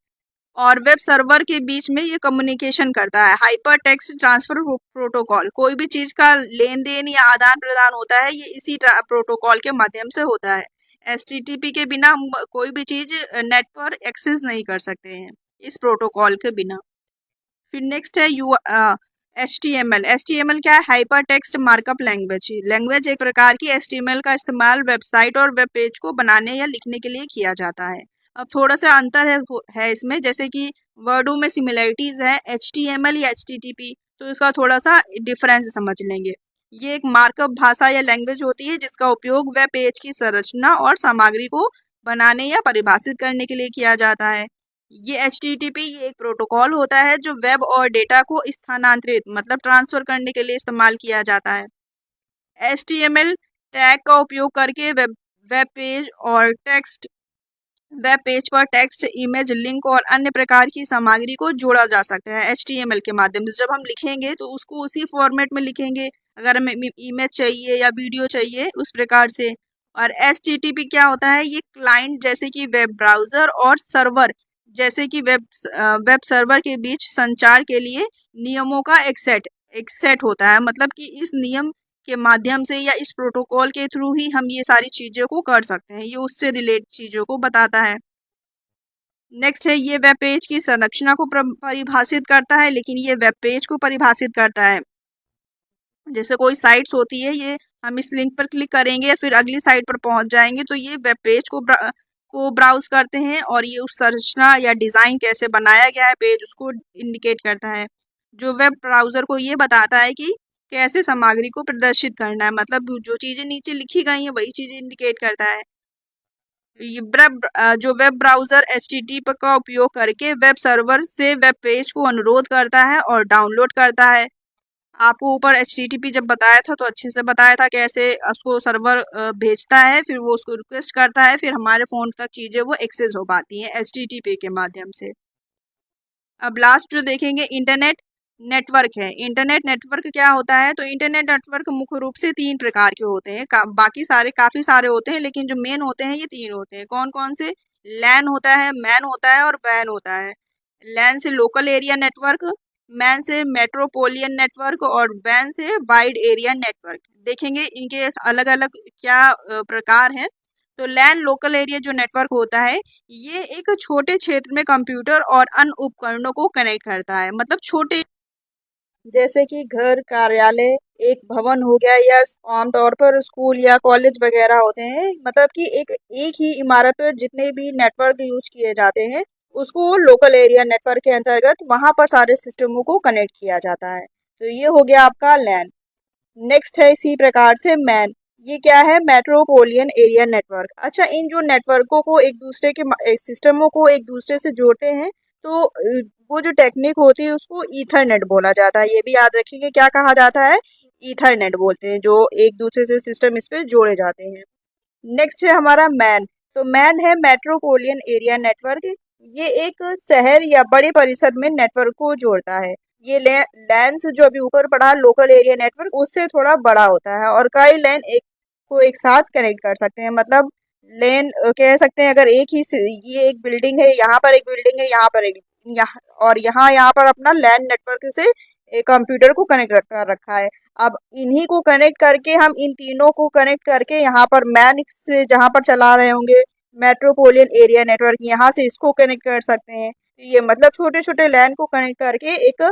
और वेब सर्वर के बीच में ये कम्युनिकेशन करता है। हाइपर टेक्स्ट ट्रांसफर प्रोटोकॉल, कोई भी चीज़ का लेन देन या आदान प्रदान होता है ये इसी प्रोटोकॉल के माध्यम से होता है। एचटीटीपी के बिना हम कोई भी चीज़ नेट पर एक्सेस नहीं कर सकते हैं इस प्रोटोकॉल के बिना। फिर नेक्स्ट है HTML। HTML क्या है? Hyper text markup language. Language एक प्रकार की HTML का इस्तेमाल वेबसाइट और वेब पेज को बनाने या लिखने के लिए किया जाता है। अब थोड़ा सा अंतर है इसमें, जैसे कि वर्डों में सिमिलरिटीज़ है HTML या HTTP, तो इसका थोड़ा सा डिफरेंस समझ लेंगे। ये एक मार्कअप भाषा या लैंग्वेज होती है जिसका उपयोग वेब पेज की संरचना और सामग्री को बनाने या परिभाषित करने के लिए किया जाता है। ये HTTP ये एक प्रोटोकॉल होता है जो वेब और डेटा को स्थानांतरित मतलब ट्रांसफर करने के लिए इस्तेमाल किया जाता है। HTML टैग का उपयोग करके वेब पेज और टेक्स्ट वेब पेज पर टेक्स्ट, इमेज, लिंक और अन्य प्रकार की सामग्री को जोड़ा जा सकता है। HTML के माध्यम से जब हम लिखेंगे तो उसको उसी फॉर्मेट में लिखेंगे, अगर हमें इमेज चाहिए या वीडियो चाहिए उस प्रकार से। और HTTP क्या होता है? ये क्लाइंट जैसे कि वेब ब्राउज़र और सर्वर जैसे कि वेब सर्वर के बीच संचार के लिए नियमों का एक सेट होता है। मतलब कि इस नियम के माध्यम से या इस प्रोटोकॉल के थ्रू ही हम ये सारी चीज़ों को कर सकते हैं। ये उससे रिलेटेड चीज़ों को बताता है। नेक्स्ट है ये वेब पेज की संरचना को परिभाषित करता है, लेकिन ये वेब पेज को परिभाषित करता है। जैसे कोई साइट्स होती है, ये हम इस लिंक पर क्लिक करेंगे या फिर अगली साइट पर पहुंच जाएंगे तो ये वेब पेज को ब्राउज करते हैं और ये उस संरचना या डिज़ाइन कैसे बनाया गया है पेज उसको इंडिकेट करता है। जो वेब ब्राउज़र को ये बताता है कि कैसे सामग्री को प्रदर्शित करना है, मतलब जो चीज़ें नीचे लिखी गई हैं वही चीज़ें इंडिकेट करता है। जो वेब ब्राउज़र HTTP का उपयोग करके वेब सर्वर से वेब पेज को अनुरोध करता है और डाउनलोड करता है। आपको ऊपर HTTP जब बताया था तो अच्छे से बताया था कैसे उसको सर्वर भेजता है, फिर वो उसको रिक्वेस्ट करता है, फिर हमारे फ़ोन तक चीज़ें वो एक्सेस हो पाती हैं HTTP के माध्यम से। अब लास्ट जो देखेंगे इंटरनेट नेटवर्क है। इंटरनेट नेटवर्क क्या होता है? तो इंटरनेट नेटवर्क मुख्य रूप से 3 प्रकार के होते हैं। बाकी सारे काफ़ी सारे होते हैं, लेकिन जो मेन होते हैं ये 3 होते हैं। कौन कौन से? लैन होता है, मैन होता है और वैन होता है। लैन से लोकल एरिया नेटवर्क, मैन से मेट्रोपोलियन नेटवर्क और वैन से वाइड एरिया नेटवर्क। देखेंगे इनके अलग अलग क्या प्रकार हैं। तो लैन लोकल एरिया जो नेटवर्क होता है ये एक छोटे क्षेत्र में कंप्यूटर और अन्य उपकरणों को कनेक्ट करता है। मतलब छोटे, जैसे कि घर, कार्यालय, एक भवन हो गया, या आमतौर पर स्कूल या कॉलेज वगैरह होते हैं। मतलब कि एक ही इमारत पर जितने भी नेटवर्क यूज किए जाते हैं उसको लोकल एरिया नेटवर्क के अंतर्गत वहां पर सारे सिस्टमों को कनेक्ट किया जाता है। तो ये हो गया आपका लैन। नेक्स्ट है इसी प्रकार से मैन। ये क्या है? Metropolitan area network. अच्छा, इन जो नेटवर्कों को एक दूसरे के सिस्टमों को एक दूसरे से जोड़ते हैं तो वो जो टेक्निक होती है उसको ईथरनेट बोला जाता है। ये भी याद रखिए क्या कहा जाता है? ईथरनेट बोलते हैं, जो एक दूसरे से सिस्टम इस पे जोड़े जाते हैं। नेक्स्ट है हमारा मैन। तो मैन है मेट्रोपोलियन एरिया नेटवर्क। ये एक शहर या बड़े परिसर में नेटवर्क को जोड़ता है। ये लैन से जो अभी ऊपर पढ़ा लोकल एरिया नेटवर्क उससे थोड़ा बड़ा होता है और कई लैन को एक साथ कनेक्ट कर सकते हैं। मतलब लेन कह सकते हैं अगर एक ही ये एक बिल्डिंग है, यहाँ पर एक बिल्डिंग है, यहाँ पर एक, यहाँ और यहाँ पर अपना लैन नेटवर्क से एक कंप्यूटर को कनेक्ट कर रखा है। अब इन्हीं को कनेक्ट करके हम इन तीनों को कनेक्ट करके यहाँ पर मैन से जहाँ पर चला रहे होंगे मेट्रोपोलियन एरिया नेटवर्क, यहाँ से इसको कनेक्ट कर सकते हैं। ये मतलब छोटे छोटे लैन को कनेक्ट करके एक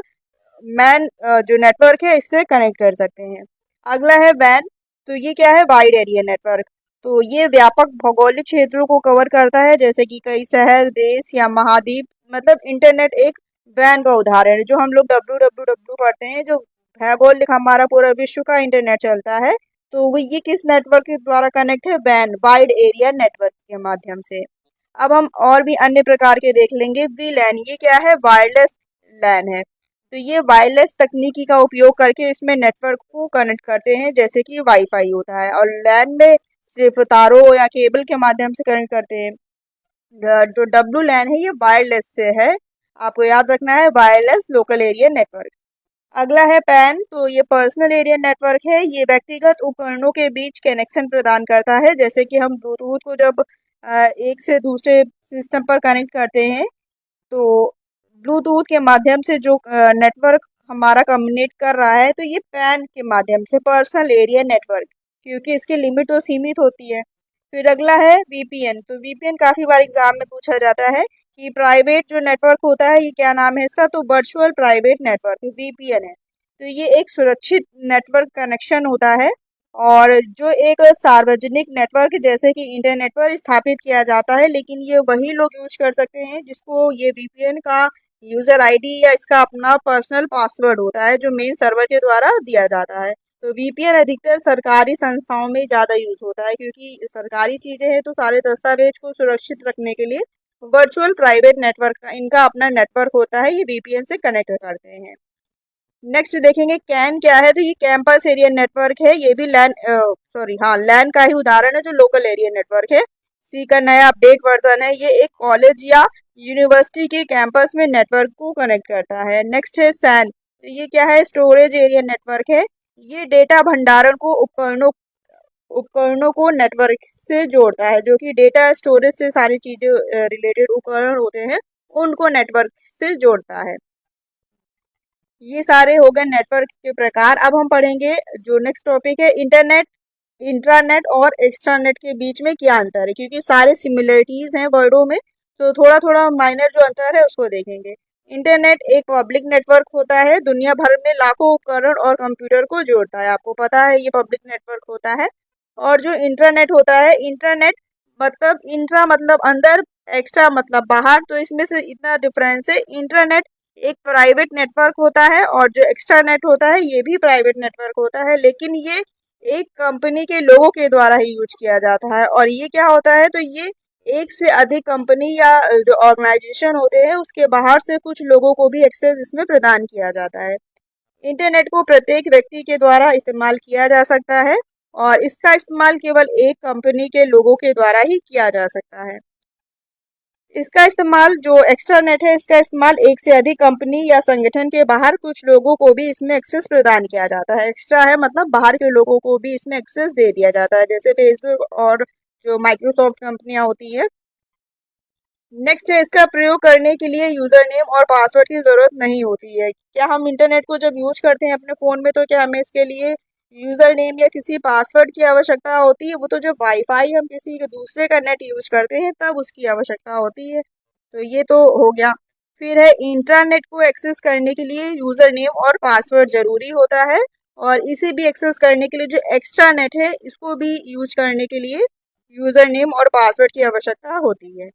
मैन जो नेटवर्क है इससे कनेक्ट कर सकते हैं। अगला है वैन। तो ये क्या है? Wide area network. तो ये व्यापक भौगोलिक क्षेत्रों को कवर करता है, जैसे कि कई शहर, देश या महाद्वीप। मतलब इंटरनेट एक वैन का उदाहरण है। जो हम लोग WWW पढ़ते हैं, जो भौगोलिक हमारा पूरा विश्व का इंटरनेट चलता है, तो वो ये किस नेटवर्क के द्वारा कनेक्ट है? वैन, वाइड एरिया नेटवर्क के माध्यम से। अब हम और भी अन्य प्रकार के देख लेंगे। वी लैन, ये क्या है? वायरलेस लैन है। तो ये वायरलेस तकनीकी का उपयोग करके इसमें नेटवर्क को कनेक्ट करते हैं, जैसे कि वाईफाई होता है। और लैन में सिर्फ तारों या केबल के माध्यम से कनेक्ट करते हैं। जो डब्लू लैन है ये वायरलेस से है, आपको याद रखना है, वायरलेस लोकल एरिया नेटवर्क। अगला है पैन। तो ये पर्सनल एरिया नेटवर्क है। ये व्यक्तिगत उपकरणों के बीच कनेक्शन प्रदान करता है, जैसे कि हम ब्लूटूथ को जब एक से दूसरे सिस्टम पर कनेक्ट करते हैं, तो ब्लूटूथ के माध्यम से जो नेटवर्क हमारा कम्युनिकेट कर रहा है, तो ये पैन के माध्यम से, पर्सनल एरिया नेटवर्क, क्योंकि इसकी लिमिट तो सीमित होती है। फिर अगला है वीपीएन। तो वीपीएन काफ़ी बार एग्जाम में पूछा जाता है कि प्राइवेट जो नेटवर्क होता है ये क्या नाम है इसका? तो वर्चुअल प्राइवेट नेटवर्क वीपीएन है। तो ये एक सुरक्षित नेटवर्क कनेक्शन होता है और जो एक सार्वजनिक नेटवर्क जैसे कि इंटरनेट पर स्थापित किया जाता है, लेकिन ये वही लोग यूज कर सकते हैं जिसको ये वीपीएन का यूजर आईडी या इसका अपना पर्सनल पासवर्ड होता है, जो मेन सर्वर के द्वारा दिया जाता है। तो वीपीएन अधिकतर सरकारी संस्थाओं में ज़्यादा यूज होता है, क्योंकि सरकारी चीज़ें हैं तो सारे दस्तावेज को सुरक्षित रखने के लिए वर्चुअल प्राइवेट नेटवर्क का इनका अपना नेटवर्क होता है, ये वीपीएन से कनेक्ट करते हैं। नेक्स्ट देखेंगे कैन क्या है। तो ये कैंपस एरिया नेटवर्क है। ये भी लैन लैन का ही उदाहरण है, जो लोकल एरिया नेटवर्क है। सी का नया अपडेट वर्जन है। ये एक कॉलेज या यूनिवर्सिटी के कैंपस में नेटवर्क को कनेक्ट करता है। नेक्स्ट है सैन। तो ये क्या है? स्टोरेज एरिया नेटवर्क है। ये डेटा भंडारण को उपकरणों को नेटवर्क से जोड़ता है, जो कि डेटा स्टोरेज से सारी चीजें रिलेटेड उपकरण होते हैं उनको नेटवर्क से जोड़ता है। ये सारे हो गए नेटवर्क के प्रकार। अब हम पढ़ेंगे जो नेक्स्ट टॉपिक है, इंटरनेट, इंट्रानेट और एक्स्ट्रानेट के बीच में क्या अंतर है, क्योंकि सारे सिमिलरिटीज हैं वर्डों में, तो थोड़ा थोड़ा माइनर जो अंतर है उसको देखेंगे। इंटरनेट एक पब्लिक नेटवर्क होता है, दुनिया भर में लाखों उपकरण और कंप्यूटर को जोड़ता है, आपको पता है ये पब्लिक नेटवर्क होता है। और जो इंटरनेट होता है, इंटरनेट मतलब इंट्रा मतलब अंदर, एक्स्ट्रा मतलब बाहर, तो इसमें से इतना डिफरेंस है। इंटरनेट एक प्राइवेट नेटवर्क होता है और जो एक्स्ट्रा नेट होता है ये भी प्राइवेट नेटवर्क होता है, लेकिन ये एक कंपनी के लोगों के द्वारा ही यूज किया जाता है। और ये क्या होता है? तो ये एक से अधिक कंपनी या जो ऑर्गेनाइजेशन होते हैं उसके बाहर से कुछ लोगों को भी एक्सेस इसमें प्रदान किया जाता है। इंटरनेट को प्रत्येक व्यक्ति के द्वारा इस्तेमाल किया जा सकता है और इसका इस्तेमाल केवल एक कंपनी के लोगों के द्वारा ही किया जा सकता है। इसका इस्तेमाल जो एक्स्ट्रानेट है, इसका इस्तेमाल एक से अधिक कंपनी या संगठन के बाहर कुछ लोगों को भी इसमें एक्सेस प्रदान किया जाता है। एक्स्ट्रा है मतलब बाहर के लोगों को भी इसमें एक्सेस दे दिया जाता है, जैसे फेसबुक और जो माइक्रोसॉफ्ट कंपनियां होती है। नेक्स्ट है, इसका प्रयोग करने के लिए यूजर नेम और पासवर्ड की जरूरत नहीं होती है। क्या हम इंटरनेट को जब यूज करते हैं अपने फ़ोन में, तो क्या हमें इसके लिए यूजर नेम या किसी पासवर्ड की आवश्यकता होती है? वो तो जब वाईफाई हम किसी के दूसरे का नेट यूज करते हैं तब उसकी आवश्यकता होती है। तो ये तो हो गया। फिर है, इंटरनेट को एक्सेस करने के लिए यूजर नेम और पासवर्ड जरूरी होता है, और इसे भी एक्सेस करने के लिए जो एक्स्ट्रा नेट है इसको भी यूज करने के लिए यूजर नेम और पासवर्ड की आवश्यकता होती है।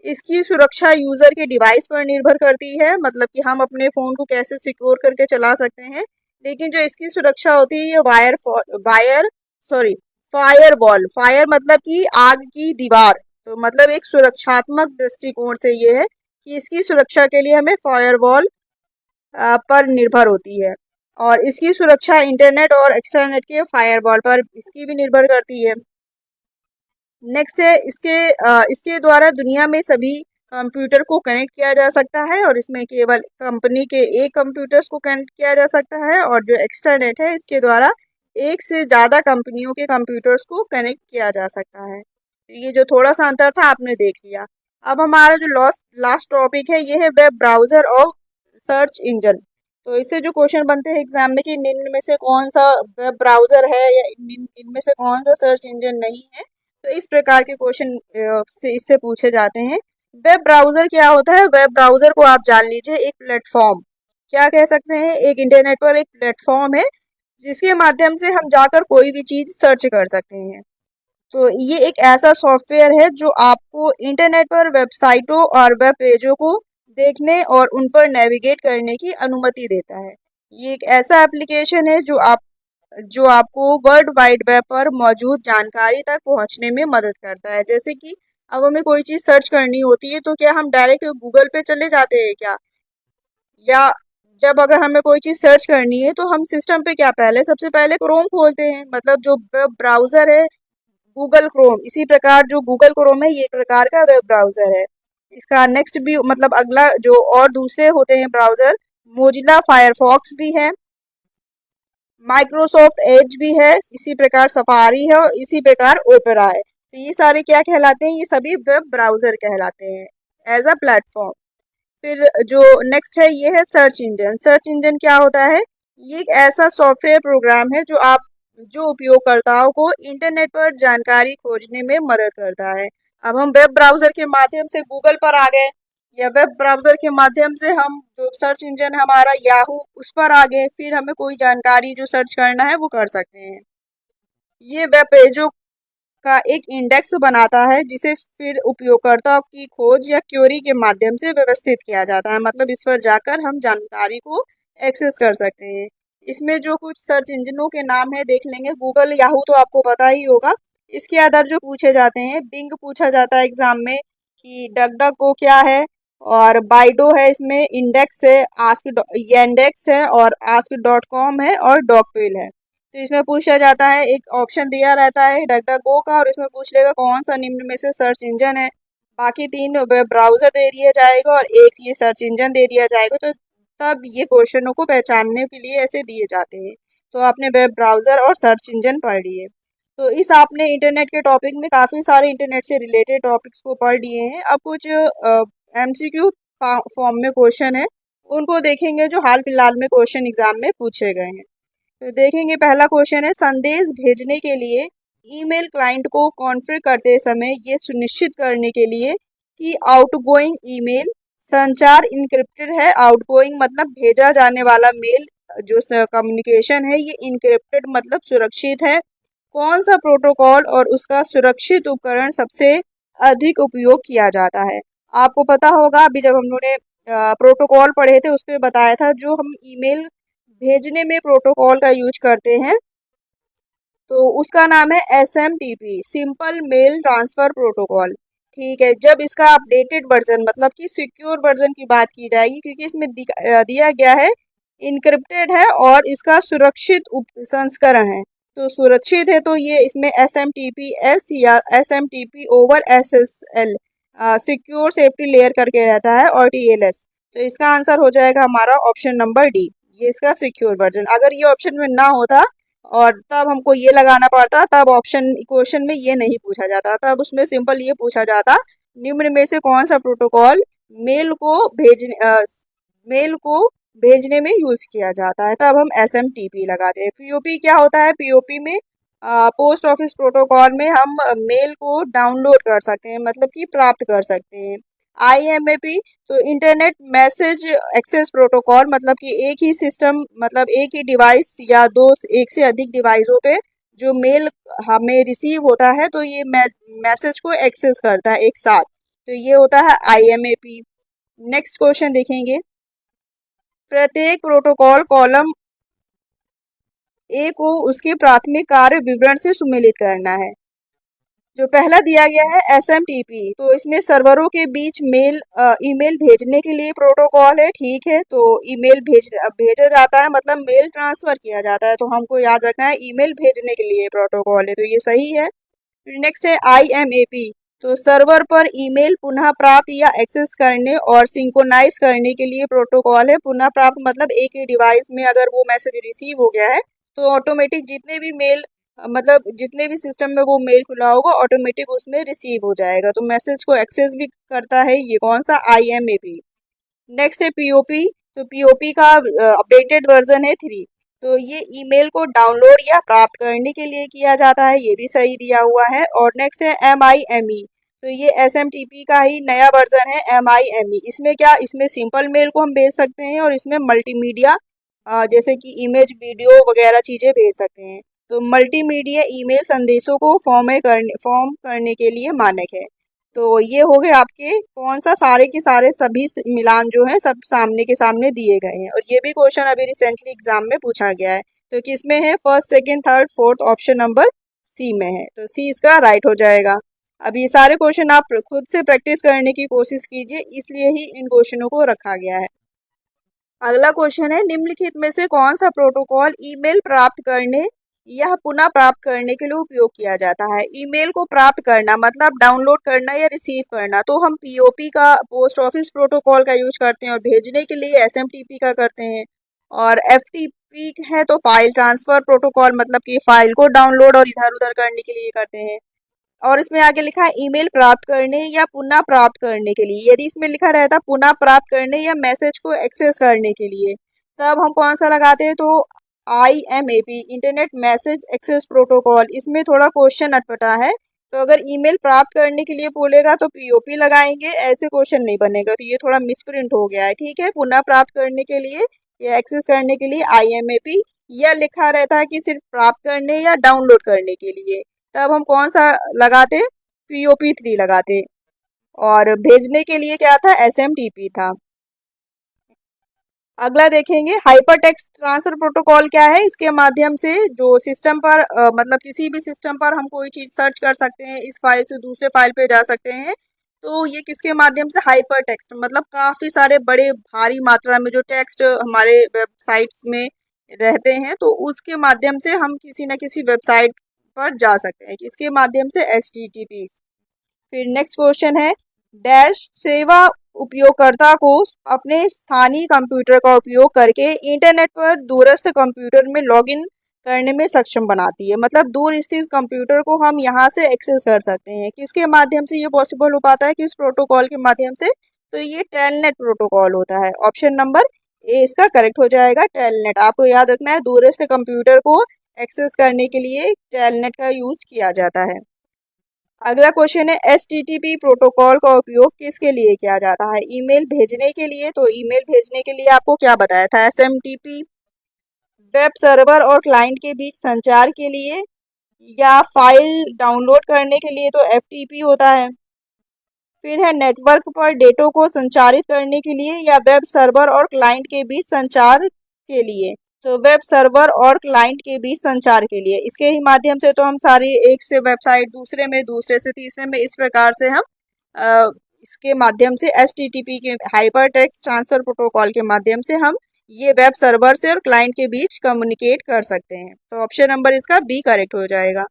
इसकी सुरक्षा यूजर के डिवाइस पर निर्भर करती है, मतलब कि हम अपने फ़ोन को कैसे सिक्योर करके चला सकते हैं। लेकिन जो इसकी सुरक्षा होती है ये फायरवॉल, फायर मतलब कि आग की दीवार, तो मतलब एक सुरक्षात्मक दृष्टिकोण से ये है कि इसकी सुरक्षा के लिए हमें फायरवॉल पर निर्भर होती है, और इसकी सुरक्षा इंटरनेट और एक्सटर्नेट के फायरवॉल पर इसकी भी निर्भर करती है। नेक्स्ट है, इसके द्वारा दुनिया में सभी कंप्यूटर को कनेक्ट किया जा सकता है और इसमें केवल कंपनी के एक कंप्यूटर्स को कनेक्ट किया जा सकता है, और जो एक्स्ट्रानेट है इसके द्वारा एक से ज़्यादा कंपनियों के कंप्यूटर्स को कनेक्ट किया जा सकता है। ये जो थोड़ा सा अंतर था आपने देख लिया। अब हमारा जो लास्ट टॉपिक है ये है वेब ब्राउज़र और सर्च इंजन। तो इससे जो क्वेश्चन बनते हैं एग्जाम में कि निम्न में से कौन सा वेब ब्राउज़र है या इनमें से कौन सा सर्च इंजन नहीं है, तो इस प्रकार के क्वेश्चन से इससे पूछे जाते हैं। वेब ब्राउज़र क्या होता है? वेब ब्राउज़र को आप जान लीजिए एक प्लेटफॉर्म, क्या कह सकते हैं, एक इंटरनेट पर एक प्लेटफॉर्म है जिसके माध्यम से हम जाकर कोई भी चीज़ सर्च कर सकते हैं। तो ये एक ऐसा सॉफ्टवेयर है जो आपको इंटरनेट पर वेबसाइटों और वेब पेजों को देखने और उन पर नेविगेट करने की अनुमति देता है। ये एक ऐसा एप्लीकेशन है जो आपको वर्ल्ड वाइड वेब पर मौजूद जानकारी तक पहुंचने में मदद करता है। जैसे कि अब हमें कोई चीज़ सर्च करनी होती है तो क्या हम डायरेक्ट गूगल पे चले जाते हैं क्या? या जब अगर हमें कोई चीज़ सर्च करनी है तो हम सिस्टम पे क्या पहले सबसे पहले क्रोम खोलते हैं, मतलब जो वेब ब्राउज़र है गूगल क्रोम। इसी प्रकार जो गूगल क्रोम है ये एक प्रकार का वेब ब्राउज़र है। इसका नेक्स्ट भी मतलब अगला जो और दूसरे होते हैं ब्राउज़र, मोजिला फायरफॉक्स भी है, माइक्रोसॉफ्ट एज भी है, इसी प्रकार सफारी है और इसी प्रकार ओपेरा है। तो ये सारे क्या कहलाते हैं? ये सभी वेब ब्राउज़र कहलाते हैं एज अ प्लेटफॉर्म। फिर जो नेक्स्ट है ये है सर्च इंजन। सर्च इंजन क्या होता है? ये एक ऐसा सॉफ्टवेयर प्रोग्राम है जो उपयोगकर्ताओं को इंटरनेट पर जानकारी खोजने में मदद करता है। अब हम वेब ब्राउज़र के माध्यम से गूगल पर आ गए, या वेब ब्राउज़र के माध्यम से हम जो सर्च इंजन हमारा याहू उस पर आ गए, फिर हमें कोई जानकारी जो सर्च करना है वो कर सकते हैं। ये वेब पेजों का एक इंडेक्स बनाता है जिसे फिर उपयोगकर्ता की खोज या क्वेरी के माध्यम से व्यवस्थित किया जाता है, मतलब इस पर जाकर हम जानकारी को एक्सेस कर सकते हैं। इसमें जो कुछ सर्च इंजनों के नाम है देख लेंगे। गूगल, याहू तो आपको पता ही होगा। इसके अदर जो पूछे जाते हैं, बिंग पूछा जाता है एग्जाम में कि डक डक को क्या है, और बाइडो है, इसमें इंडेक्स है, आस्क येंडेक्स है और आस्क डॉट कॉम है और डॉकविल है। तो इसमें पूछा जाता है, एक ऑप्शन दिया रहता है डकडकगो का और इसमें पूछ लेगा कौन सा निम्न में से सर्च इंजन है। बाकी तीन वेब ब्राउज़र दे दिया जाएगा और एक ये सर्च इंजन दे दिया जाएगा। तो तब ये क्वेश्चनों को पहचानने के लिए ऐसे दिए जाते हैं। तो आपने वेब ब्राउज़र और सर्च इंजन पढ़ लिए। तो इस आपने इंटरनेट के टॉपिक में काफ़ी सारे इंटरनेट से रिलेटेड टॉपिक्स को पढ़ लिए हैं। अब कुछ MCQ फॉर्म में क्वेश्चन है उनको देखेंगे जो हाल फिलहाल में क्वेश्चन एग्जाम में पूछे गए हैं। तो देखेंगे पहला क्वेश्चन है, संदेश भेजने के लिए ईमेल क्लाइंट को कॉन्फ़िगर करते समय ये सुनिश्चित करने के लिए कि आउटगोइंग ईमेल संचार इनक्रिप्टेड है। आउटगोइंग मतलब भेजा जाने वाला मेल जो कम्युनिकेशन है ये इनक्रिप्टेड मतलब सुरक्षित है। कौन सा प्रोटोकॉल और उसका सुरक्षित उपकरण सबसे अधिक उपयोग किया जाता है? आपको पता होगा अभी जब हम लोगों ने प्रोटोकॉल पढ़े थे उस पर बताया था जो हम ईमेल भेजने में प्रोटोकॉल का यूज करते हैं तो उसका नाम है SMTP, simple mail transfer protocol. ठीक है, जब इसका अपडेटेड वर्जन मतलब कि सिक्योर वर्जन की बात की जाएगी, क्योंकि इसमें दिया गया है इनक्रिप्टेड है और इसका सुरक्षित संस्करण है। तो सुरक्षित है तो ये इसमें SMTP/S या SMTP over SSL secure safety layer करके रहता है और TLS। तो इसका आंसर हो जाएगा हमारा ऑप्शन नंबर डी, ये इसका सिक्योर वर्जन। अगर ये ऑप्शन में ना होता और तब हमको ये लगाना पड़ता, तब ऑप्शन क्वेश्चन में ये नहीं पूछा जाता, तब उसमें सिंपल ये पूछा जाता निम्न में से कौन सा प्रोटोकॉल मेल को भेजने में यूज किया जाता है, तब हम SMTP लगाते हैं। POP क्या होता है? POP में पोस्ट ऑफिस प्रोटोकॉल में हम मेल को डाउनलोड कर सकते हैं, मतलब कि प्राप्त कर सकते हैं। IMAP तो इंटरनेट मैसेज एक्सेस प्रोटोकॉल, मतलब कि एक ही सिस्टम मतलब एक ही डिवाइस या एक से अधिक डिवाइसों पे जो मेल हमें रिसीव होता है तो ये मैसेज को एक्सेस करता है एक साथ, तो ये होता है IMAP। नेक्स्ट क्वेश्चन देखेंगे, प्रत्येक प्रोटोकॉल कॉलम ए को उसके प्राथमिक कार्य विवरण से सुमेलित करना है। जो पहला दिया गया है SMTP, तो इसमें सर्वरों के बीच ईमेल भेजने के लिए प्रोटोकॉल है। ठीक है, तो ईमेल भेजा जाता है मतलब मेल ट्रांसफ़र किया जाता है, तो हमको याद रखना है ईमेल भेजने के लिए प्रोटोकॉल है, तो ये सही है। फिर नेक्स्ट है IMAP, तो सर्वर पर ईमेल पुनः प्राप्त या एक्सेस करने और सिंक्रोनाइज करने के लिए प्रोटोकॉल है। पुनः प्राप्त मतलब एक ही डिवाइस में अगर वो मैसेज रिसीव हो गया है तो ऑटोमेटिक जितने भी मेल मतलब जितने भी सिस्टम में वो मेल खुला होगा ऑटोमेटिक उसमें रिसीव हो जाएगा। तो मैसेज को एक्सेस भी करता है ये कौन सा, IMAP। नेक्स्ट है पीओपी। तो पीओपी का अपडेटेड वर्जन है 3। तो ये ईमेल को डाउनलोड या प्राप्त करने के लिए किया जाता है, ये भी सही दिया हुआ है। और नेक्स्ट है MIME। तो ये SMTP का ही नया वर्जन है MIME। इसमें क्या, इसमें सिंपल मेल को हम भेज सकते हैं और इसमें मल्टीमीडिया जैसे कि इमेज वीडियो वगैरह चीज़ें भेज सकते हैं। तो मल्टीमीडिया ईमेल संदेशों को फॉर्म करने के लिए मानक है। तो ये हो गए आपके कौन सा, सारे के सारे सभी मिलान जो है सब सामने के सामने दिए गए हैं। और ये भी क्वेश्चन अभी रिसेंटली एग्जाम में पूछा गया है। तो किसमें है, first second third fourth, option number C में है। तो सी इसका राइट हो जाएगा। अब ये सारे क्वेश्चन आप खुद से प्रैक्टिस करने की कोशिश कीजिए, इसलिए ही इन क्वेश्चनों को रखा गया है। अगला क्वेश्चन है, निम्नलिखित में से कौन सा प्रोटोकॉल ईमेल प्राप्त करने या पुनः प्राप्त करने के लिए उपयोग किया जाता है। ईमेल को प्राप्त करना मतलब डाउनलोड करना या रिसीव करना, तो हम पीओपी का पोस्ट ऑफिस प्रोटोकॉल का यूज करते हैं। और भेजने के लिए एसएमटीपी का करते हैं। और एफटीपी है तो फाइल ट्रांसफर प्रोटोकॉल मतलब कि फाइल को डाउनलोड और इधर उधर करने के लिए करते हैं। और इसमें आगे लिखा है ईमेल प्राप्त करने या पुनः प्राप्त करने के लिए। यदि इसमें लिखा रहता पुनः प्राप्त करने या मैसेज को एक्सेस करने के लिए, तब हम कौन सा लगाते हैं, तो IMAP internet message access protocol. इसमें थोड़ा क्वेश्चन अटपटा है। तो अगर ईमेल प्राप्त करने के लिए बोलेगा तो पीओपी लगाएंगे, ऐसे क्वेश्चन नहीं बनेगा। तो ये थोड़ा मिसप्रिंट हो गया है, ठीक है। पुनः प्राप्त करने के लिए या एक्सेस करने के लिए IMAP, या लिखा रहता है कि सिर्फ प्राप्त करने या डाउनलोड करने के लिए, तब हम कौन सा लगाते, POP3 लगाते। और भेजने के लिए क्या था, SMTP था। अगला देखेंगे, हाइपर टेक्स्ट ट्रांसफर प्रोटोकॉल क्या है। इसके माध्यम से जो सिस्टम पर मतलब किसी भी सिस्टम पर हम कोई चीज़ सर्च कर सकते हैं, इस फाइल से दूसरे फाइल पे जा सकते हैं। तो ये किसके माध्यम से, हाइपर टेक्स्ट मतलब काफ़ी सारे बड़े भारी मात्रा में जो टेक्स्ट हमारे वेबसाइट्स में रहते हैं, तो उसके माध्यम से हम किसी न किसी वेबसाइट पर जा सकते हैं। किसके माध्यम से, HTTP। फिर नेक्स्ट क्वेश्चन है, डैश सेवा उपयोगकर्ता को अपने स्थानीय कंप्यूटर का उपयोग करके इंटरनेट पर दूरस्थ कंप्यूटर में लॉगिन करने में सक्षम बनाती है। मतलब दूर स्थित कंप्यूटर को हम यहाँ से एक्सेस कर सकते हैं। किसके माध्यम से ये पॉसिबल हो पाता है, किस प्रोटोकॉल के माध्यम से, तो ये टेलनेट प्रोटोकॉल होता है। ऑप्शन नंबर ए इसका करेक्ट हो जाएगा, टेलनेट। आपको याद रखना है, दूरस्थ कंप्यूटर को एक्सेस करने के लिए टेलनेट का यूज किया जाता है। अगला क्वेश्चन है, HTTP प्रोटोकॉल का उपयोग किसके लिए किया जाता है। ईमेल भेजने के लिए। तो ईमेल भेजने के लिए आपको क्या बताया था, SMTP। वेब सर्वर और क्लाइंट के बीच संचार के लिए, या फाइल डाउनलोड करने के लिए तो FTP होता है। फिर है नेटवर्क पर डेटो को संचारित करने के लिए, या वेब सर्वर और क्लाइंट के बीच संचार के लिए, तो वेब सर्वर और क्लाइंट के बीच संचार के लिए। इसके ही माध्यम से तो हम सारी एक से वेबसाइट दूसरे में, दूसरे से तीसरे में, इस प्रकार से हम इसके माध्यम से HTTP के हाइपर टेक्स्ट ट्रांसफर प्रोटोकॉल के माध्यम से हम ये वेब सर्वर से और क्लाइंट के बीच कम्युनिकेट कर सकते हैं। तो ऑप्शन नंबर इसका बी करेक्ट हो जाएगा।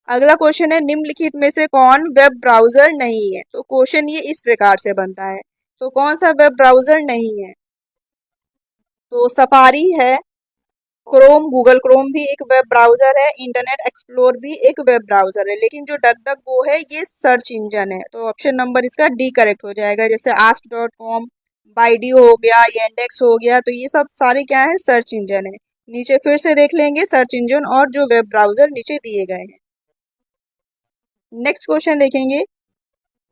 अगला क्वेश्चन है, निम्नलिखित में से कौन वेब ब्राउजर नहीं है। तो क्वेश्चन ये इस प्रकार से बनता है, तो कौन सा वेब ब्राउजर नहीं है, तो सफारी है, क्रोम गूगल क्रोम भी एक वेब ब्राउजर है, इंटरनेट एक्सप्लोर भी एक वेब ब्राउजर है। लेकिन जो DuckDuckGo है ये सर्च इंजन है। तो ऑप्शन नंबर इसका डी करेक्ट हो जाएगा। जैसे ask.com, बाइडियो हो गया, यांडेक्स हो गया, तो ये सब सारे क्या है, सर्च इंजन है। नीचे फिर से देख लेंगे सर्च इंजन और जो वेब ब्राउजर नीचे दिए गए हैं। नेक्स्ट क्वेश्चन देखेंगे,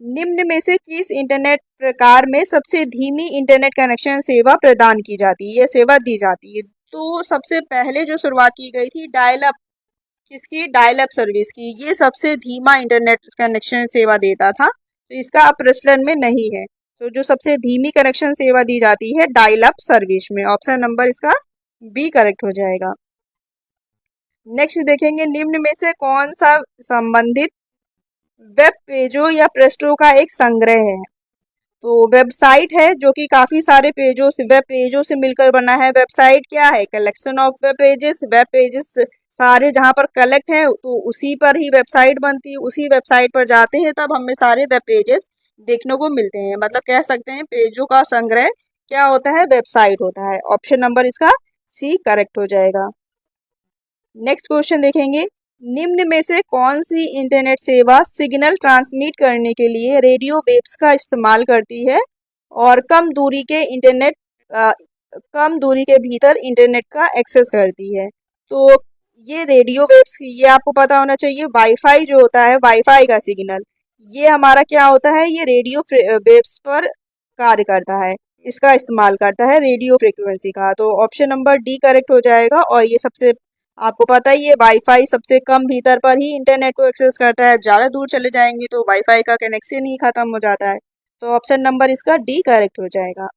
निम्न में से किस इंटरनेट प्रकार में सबसे धीमी इंटरनेट कनेक्शन सेवा प्रदान की जाती है, यह सेवा दी जाती है। तो सबसे पहले जो शुरुआत की गई थी डायल अप, किसकी, डायल अप सर्विस की। ये सबसे धीमा इंटरनेट कनेक्शन सेवा देता था। तो इसका अब प्रचलन में नहीं है। तो जो सबसे धीमी कनेक्शन सेवा दी जाती है डायल अप सर्विस में, ऑप्शन नंबर इसका बी करेक्ट हो जाएगा। नेक्स्ट देखेंगे, निम्न में से कौन सा संबंधित वेब पेजों या पृष्ठों का एक संग्रह है। तो वेबसाइट है जो कि काफ़ी सारे वेब पेजों से मिलकर बना है। वेबसाइट क्या है? कलेक्शन ऑफ वेब पेजेस सारे जहाँ पर कलेक्ट हैं तो उसी पर ही वेबसाइट बनती है। उसी वेबसाइट पर जाते हैं तब हमें सारे वेब पेजेस देखने को मिलते हैं। मतलब कह सकते हैं पेजों का संग्रह क्या होता है? वेबसाइट होता है। ऑप्शन नंबर इसका सी करेक्ट हो जाएगा। नेक्स्ट क्वेश्चन देखेंगे, निम्न में से कौन सी इंटरनेट सेवा सिग्नल ट्रांसमिट करने के लिए रेडियो वेव्स का इस्तेमाल करती है और कम दूरी के भीतर इंटरनेट का एक्सेस करती है? तो ये रेडियो वेव्स, ये आपको पता होना चाहिए, वाईफाई जो होता है, वाईफाई का सिग्नल, ये हमारा क्या होता है? ये रेडियो वेव्स पर कार्य करता है, इसका इस्तेमाल करता है रेडियो फ्रिक्वेंसी का। तो ऑप्शन नंबर डी करेक्ट हो जाएगा। और ये सबसे, आपको पता ही है, वाईफाई सबसे कम भीतर पर ही इंटरनेट को एक्सेस करता है। ज़्यादा दूर चले जाएंगे तो वाईफाई का कनेक्शन ही खत्म हो जाता है। तो ऑप्शन नंबर इसका डी करेक्ट हो जाएगा।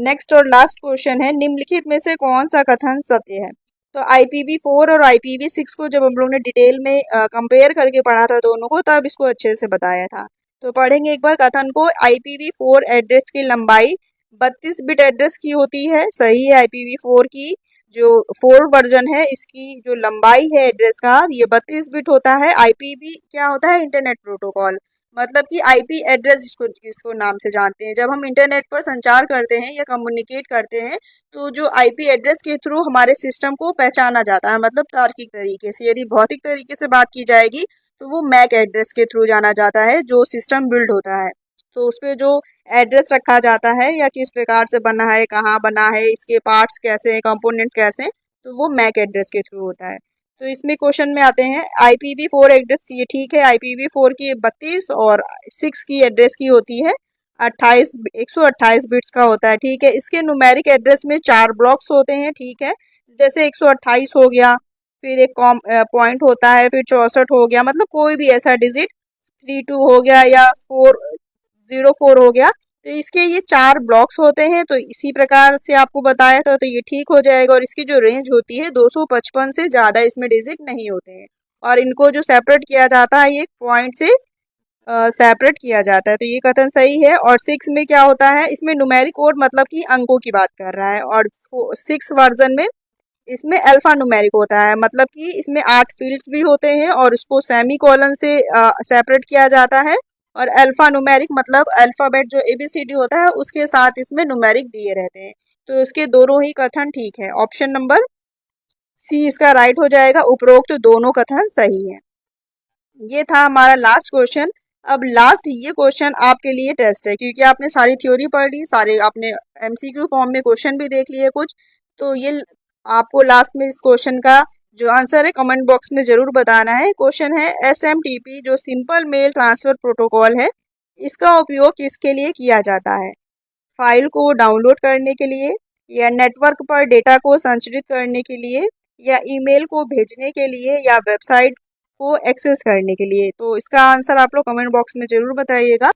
नेक्स्ट और लास्ट क्वेश्चन है, निम्नलिखित में से कौन सा कथन सत्य है? तो IPv4 और IPv6 को जब हम लोग ने डिटेल में कंपेयर करके पढ़ा था दोनों को, तब इसको अच्छे से बताया था। तो पढ़ेंगे एक बार कथन को। IPv4 एड्रेस की लंबाई 32 बिट एड्रेस की होती है, सही है। IPv4 की जो 4 वर्जन है, इसकी जो लंबाई है एड्रेस का, ये 32 बिट होता है। IPv क्या होता है? इंटरनेट प्रोटोकॉल, मतलब कि IP एड्रेस जिसको जिसको नाम से जानते हैं। जब हम इंटरनेट पर संचार करते हैं या कम्युनिकेट करते हैं तो जो IP एड्रेस के थ्रू हमारे सिस्टम को पहचाना जाता है, मतलब तार्किक तरीके से। यदि भौतिक तरीके से बात की जाएगी तो वो मैक एड्रेस के थ्रू जाना जाता है, जो सिस्टम बिल्ड होता है। तो उस पर जो एड्रेस रखा जाता है या किस प्रकार से बना है, कहाँ बना है, इसके पार्ट्स कैसे हैं, कंपोनेंट्स कैसे हैं, तो वो मैक एड्रेस के थ्रू होता है। तो इसमें क्वेश्चन में आते हैं, IPv4 एड्रेस, ये ठीक है। IPv4 की 32 और 6 की एड्रेस की होती है 128 बिट्स का होता है, ठीक है। इसके न्यूमेरिक एड्रेस में 4 ब्लॉक्स होते हैं, ठीक है। जैसे 128 हो गया, फिर एक पॉइंट होता है, फिर 64 हो गया, मतलब कोई भी ऐसा डिजिट, 32 हो गया या 404 हो गया। तो इसके ये 4 ब्लॉक्स होते हैं। तो इसी प्रकार से आपको बताया था, तो ये ठीक हो जाएगा। और इसकी जो रेंज होती है 255 से ज़्यादा इसमें डिजिट नहीं होते हैं। और इनको जो सेपरेट किया जाता है, ये पॉइंट से सेपरेट किया जाता है। तो ये कथन सही है। और 6 में क्या होता है? इसमें न्यूमेरिक कोड, मतलब कि अंकों की बात कर रहा है। और 6 वर्जन में इसमें अल्फा न्यूमेरिक होता है, मतलब कि इसमें 8 फील्ड्स भी होते हैं और उसको सेमी कॉलन से सेपरेट किया जाता है। और अल्फा न्यूमेरिक मतलब अल्फ़ाबेट जो ABCD होता है उसके साथ इसमें न्यूमेरिक दिए रहते हैं। तो इसके दोनों ही कथन ठीक है। ऑप्शन नंबर सी इसका राइट हो जाएगा। उपरोक्त दोनों कथन सही है। ये था हमारा लास्ट क्वेश्चन। अब लास्ट ये क्वेश्चन आपके लिए टेस्ट है, क्योंकि आपने सारी थ्योरी पढ़ ली, सारे आपने MCQ फॉर्म में क्वेश्चन भी देख लिए कुछ। तो ये आपको लास्ट में इस क्वेश्चन का जो आंसर है कमेंट बॉक्स में ज़रूर बताना है। क्वेश्चन है, SMTP जो सिंपल मेल ट्रांसफ़र प्रोटोकॉल है, इसका उपयोग किसके लिए किया जाता है? फाइल को डाउनलोड करने के लिए, या नेटवर्क पर डेटा को संचारित करने के लिए, या ईमेल को भेजने के लिए, या वेबसाइट को एक्सेस करने के लिए? तो इसका आंसर आप लोग कमेंट बॉक्स में ज़रूर बताइएगा।